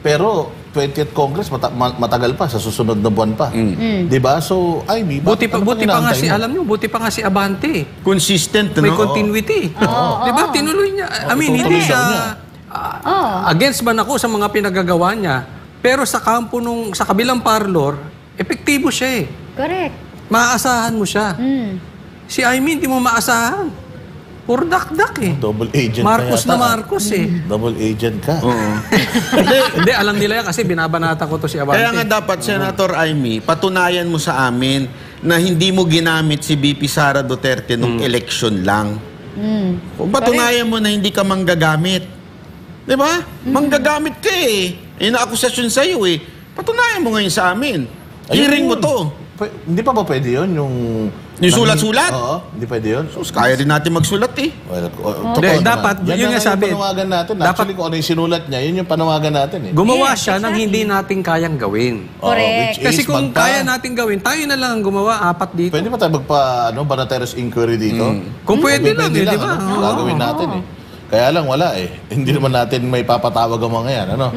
Pero 20th Congress matagal pa sa susunod na buwan pa. 'Di ba? So, Amy, buti pa nga si alam niyo, buti pa nga si Abante. Consistent, no? May continuity. 'Di ba? Tinuloy niya. I mean, hindi siya against man ako sa mga pinagagawa niya, pero sa kampo sa kabilang parlor, epektibo siya eh. Correct. Maaasahan mo siya. Si Amy, hindi mo maasahan. Puro dakdak eh. Double agent Marcos ka yata. na Marcos eh. Double agent ka. Hindi, alam nila yan kasi binabanata ko to si Abante. Kaya nga dapat, Senator Amy, patunayan mo sa amin na hindi mo ginamit si VP Sara Duterte nung election lang. Kung patunayan mo na hindi ka manggagamit. Di ba? Manggagamit ka eh. Yung akusasyon sa'yo eh. Patunayan mo ngayon sa amin. Hearing mo to. Hindi pa ba pwede yun? Yung sulat-sulat? Oo, hindi pwede yun. So, kaya rin natin magsulat eh. Dapat, yun nga sabi. Yung panawagan natin. Actually, kung ano yung sinulat niya, yun yung panawagan natin eh. Gumawa siya ng hindi natin kayang gawin. Correct. Kasi kung kaya natin gawin, tayo na lang ang gumawa, 4 dito. Pwede ba tayo Banateros inquiry dito? Kung pwede lang, di ba? Gagawin natin eh. Kaya lang wala eh. Hindi naman natin may papatawag ang mga yan, ano?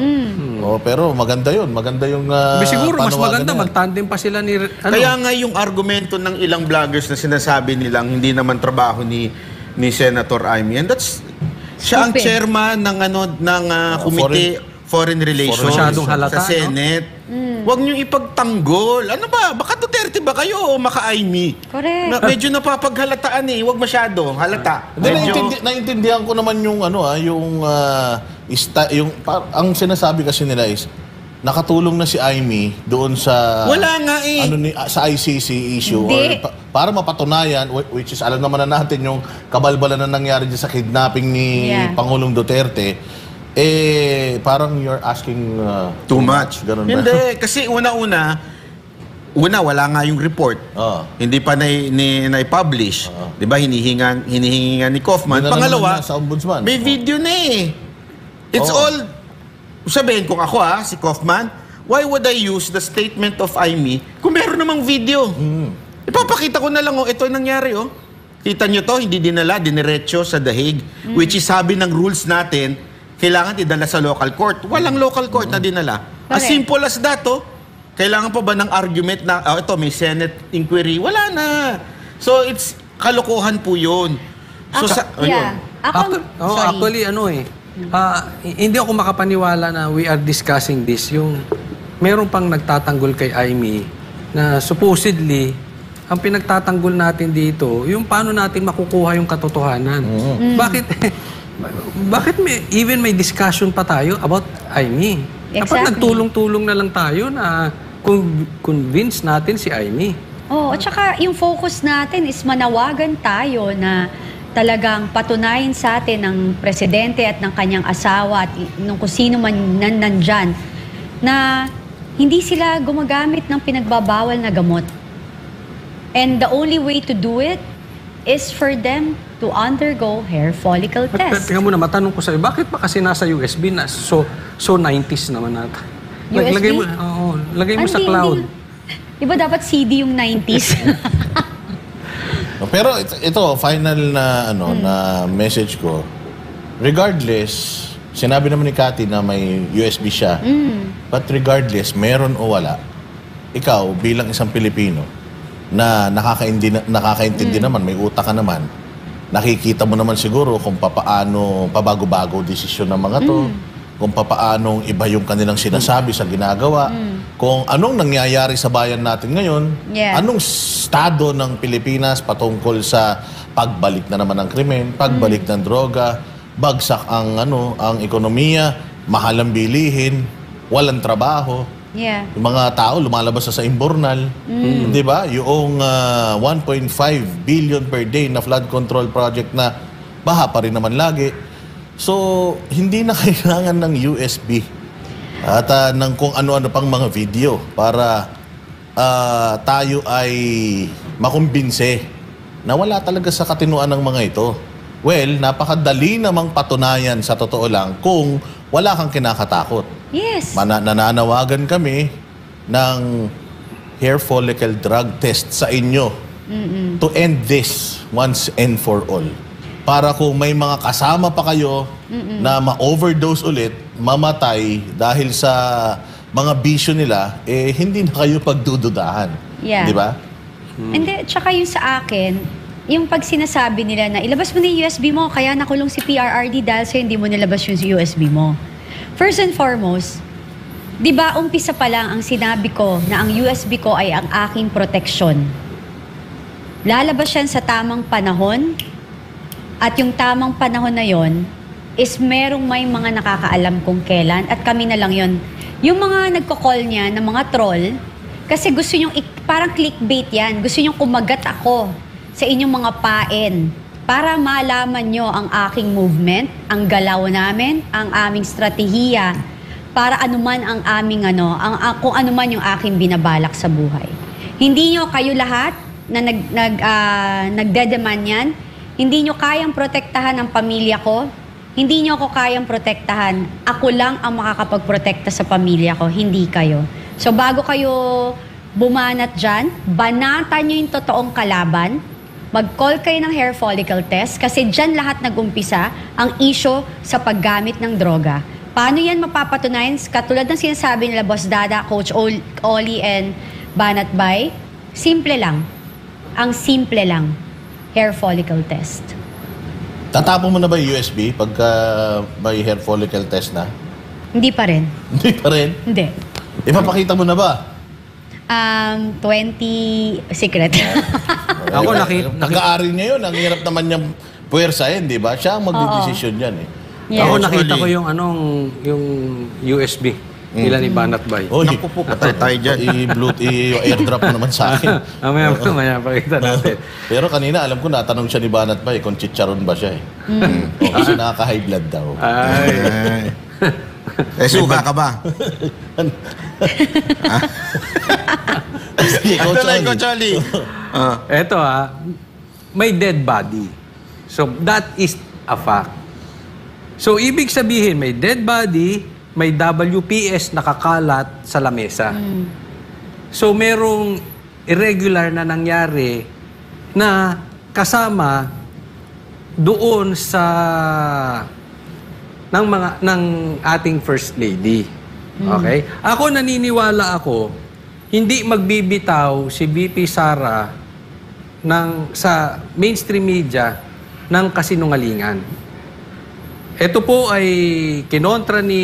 Pero maganda yun. Maganda yung Siguro mas panawagan maganda, na yan. magtandem pa sila ni... Kaya nga yung argumento ng ilang vloggers na sinasabi nilang hindi naman trabaho ni Senator Amy. And that's... Siya ang chairman ng Committee Foreign Relations Masyadong halata, sa Senate. Huwag niyo ipagtanggol. Ano ba? Baka Duterte ba kayo o maka-Amy? Correct. Medyo napapaghalataan eh. Huwag masyado. Halata. Naintindihan ko naman yung ang sinasabi kasi nila is nakatulong na si Amy doon sa Wala nga eh. Sa ICC issue Hindi. or para mapatunayan, which is alam naman na natin yung kabalbalan na nangyari dyan sa kidnapping ni Pangulong Duterte. Parang you're asking Too much. Ganun ba? Hindi. Kasi una, wala nga yung report. Hindi pa na-publish. Di ba? Hinihingi nga ni Kaufman. Hindi na Pangalawa, naman sa ombudsman. may video na eh. It's all, sabihin kung ako si Kaufman, why would I use the statement of Amy kung meron namang video? Ipapakita ko na lang, ito yung nangyari, Kita nyo to, hindi dinala, diniretso sa The Hague. Which is sabi ng rules natin, kailangan idala sa local court. Walang local court na dinala. As Correct. simple as that, Kailangan pa ba ng argument na, ito, may Senate inquiry? Wala na. So, it's kalokohan po yun. So, Yeah. Sorry. Actually, hindi ako makapaniwala na we are discussing this. Yung meron pang nagtatanggol kay Aimee na supposedly, ang pinagtatanggol natin dito, yung paano natin makukuha yung katotohanan. Bakit may discussion pa tayo about Aimee? Dapat Exactly. nagtulong-tulong na lang tayo na convince natin si Aimee. At saka yung focus natin is manawagan tayo na talagang patunayan sa atin ng presidente at ng kanyang asawa at nung kung sino man nandyan na hindi sila gumagamit ng pinagbabawal na gamot. And the only way to do it is for them to undergo hair follicle test. Tingnan mo na, matanong ko sa'yo, bakit pa kasi nasa USB na so 90s naman nata? USB? Lagay mo sa cloud. Iba dapat CD yung 90s. Pero ito final na na message ko. Regardless, sinabi naman ni Cathy na may USB siya. But regardless, meron o wala, ikaw bilang isang Pilipino na nakakaintindi naman, may utak ka naman, nakikita mo naman siguro kung papaano pabago-bago desisyon ng mga to, kung papaanong iba yung kanilang sinasabi sa ginagawa, kung anong nangyayari sa bayan natin ngayon, anong estado ng Pilipinas patungkol sa pagbalik na naman ng krimen, pagbalik ng droga, bagsak ang ekonomiya, mahal ang bilihin, walang trabaho. Yung mga tao lumalabas sa imbornal, 'di ba? Yung 1.5 billion per day na flood control project na baha pa rin naman lagi. So, hindi na kailangan ng USB at ng kung ano-ano pang mga video para tayo ay makumbinse na wala talaga sa katinuan ng mga ito. Well, napakadali namang patunayan sa totoo lang kung wala kang kinakatakot. Yes. Nananawagan kami ng hair follicle drug test sa inyo to end this once and for all. Para kung may mga kasama pa kayo na ma-overdose ulit, mamatay dahil sa mga bisyo nila, hindi na kayo pagdududahan. Yeah. Di ba? And then, tsaka yung sa akin, yung pag sinasabi nila na ilabas mo na yung USB mo, kaya nakulong si PRRD dahil sa'yo hindi mo nilabas yung USB mo. First and foremost, di ba umpisa pa lang ang sinabi ko na ang USB ko ay ang aking proteksyon. Lalabas yan sa tamang panahon. At yung tamang panahon na yon is merong may mga nakakaalam kung kailan at kami na lang yon. Yung mga nagko-call niya ng mga troll, kasi gusto nyong, parang clickbait yan, gusto nyong kumagat ako sa inyong mga pain para malaman nyo ang aking movement, ang galaw namin, ang aming strategiya, para anuman ang aming kung anuman yung aking binabalak sa buhay. Hindi nyo kayo lahat na nagdedemand yan, hindi nyo kayang protektahan ang pamilya ko. Hindi nyo ako kayang protektahan. Ako lang ang makakapagprotekta sa pamilya ko, hindi kayo. So bago kayo bumanat dyan, banatan nyo yung totoong kalaban. Mag-call kayo ng hair follicle test kasi dyan lahat nag-umpisa ang issue sa paggamit ng droga. Paano yan mapapatunayan? Katulad ng sinasabi nila Boss Dada, Coach Oli and Banat Bay, simple lang. Ang simple lang. Hair follicle test. Tatapon mo na ba yung USB pagka may hair follicle test na? Hindi pa rin. Hindi pa rin? Hindi. Ipapakita mo na ba? 20 secret. Ako Nag-aari niya yun. Ang hirap naman niyang puwersahin, di ba? Siya ang magdidesisyon yan eh. Yeah. Ako nakita ko yung yung USB nila ni Banat Bay. Oy, Naku po, patay tayo dyan. I-airdrop mo naman sa akin. Mamaya pakita natin. Pero kanina, alam ko, natanong siya ni Banat Bay kung chicharon ba siya eh. Kasi nakaka-high blood daw. Ay. Suka ka ba? Sige, Coach Oli. Coach Oli. Eto may dead body. So that is a fact. So ibig sabihin, may dead body, may WPS nakakalat sa lamesa. So merong irregular na nangyari na kasama doon sa ng ating First Lady. Okay? Ako naniniwala ako, hindi magbibitaw si VP Sara sa mainstream media ng kasinungalingan. Ito po ay kinontra ni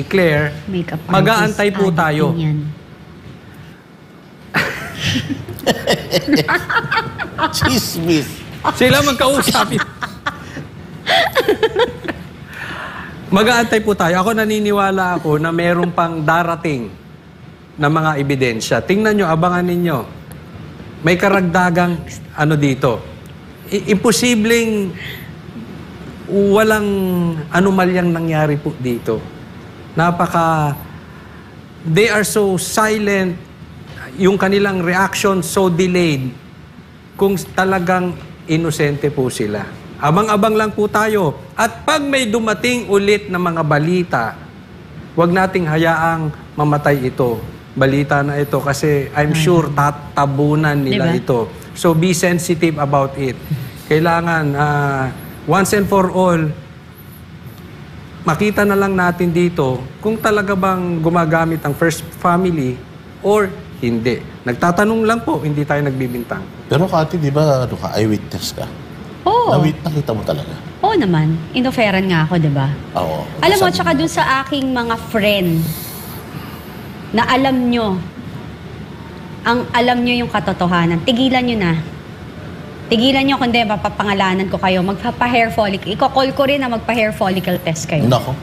Claire. Mag-aantay po tayo. Chismis. Sila magkausap. Mag-aantay po tayo. Ako naniniwala ako na meron pang darating na mga ebidensya. Tingnan nyo, abangan ninyo. May karagdagang dito. Imposibleng walang anomalyang nangyari po dito. They are so silent, yung kanilang reaction so delayed, kung talagang inosente po sila. Abang-abang lang po tayo. At pag may dumating ulit na mga balita, huwag nating hayaang mamatay ito. Balita na ito kasi I'm sure tatabunan nila ito. So be sensitive about it. Kailangan once and for all, makita na lang natin dito kung talaga bang gumagamit ang First Family or hindi. Nagtatanong lang po, hindi tayo nagbibintang. Pero Kati, di ba eyewitness ka? Oo. Nakita mo talaga? Oo naman. Inoferan nga ako, di ba? Oo. Alam mo, tsaka dun sa aking mga friend na alam nyo yung katotohanan, tigilan nyo na. Tigilan nyo, kundi mapapangalanan ko kayo. Magpapa-hair follicle. Iko-call ko rin na magpa-hair follicle test kayo. Nako.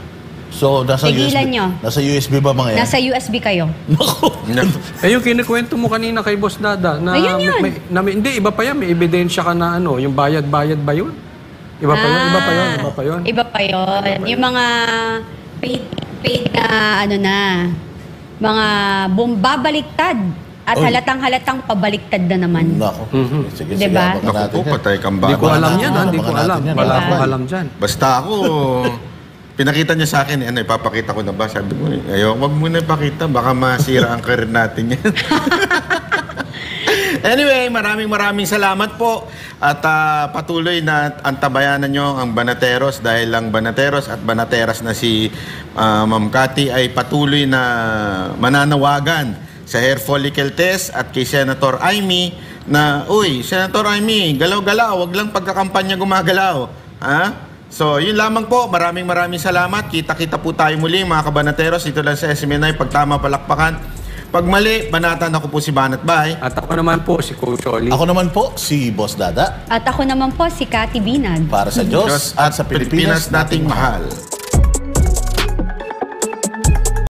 So, tigilan nyo. Nasa USB ba mga yan? Nasa USB kayo. Nako. Yung kinikwento mo kanina kay Boss Dada, na ayun yun. Hindi, iba pa yan. May ebidensya ka na yung bayad-bayad ba yun? Iba pa yun? Iba pa yun. Yung mga paid na, mga bumbabaliktad. At halatang pabaliktad na naman. Nako. Sige, diba? Naku po, patay kang bata. Hindi ko alam yan, hindi ko alam. Wala akong alam dyan. Basta ako, pinakita niya sa akin, ipapakita ko na ba? Sabi ko, wag mo na ipakita, baka masira ang career natin yan. Anyway, maraming salamat po. At patuloy na antabayanan nyo ang Banateros dahil ang Banateros at Banateras na si Ma'am Cathy ay patuloy na mananawagan sa hair follicle test at kay Senator Amy na, uy, Senator Amy, galaw-galaw, wag lang pagkakampanya gumagalaw. Ha? So, yun lamang po. Maraming salamat. Kita-kita po tayo muli, mga kabanateros. Ito lang sa SMNI, pagtama palakpakan. Pag mali, banatan ako po si Banat Bay. At ako naman po si Coach Oli. Ako naman po si Boss Dada. At ako naman po si Cathy Binag. Para sa Diyos at sa Pilipinas nating mahal.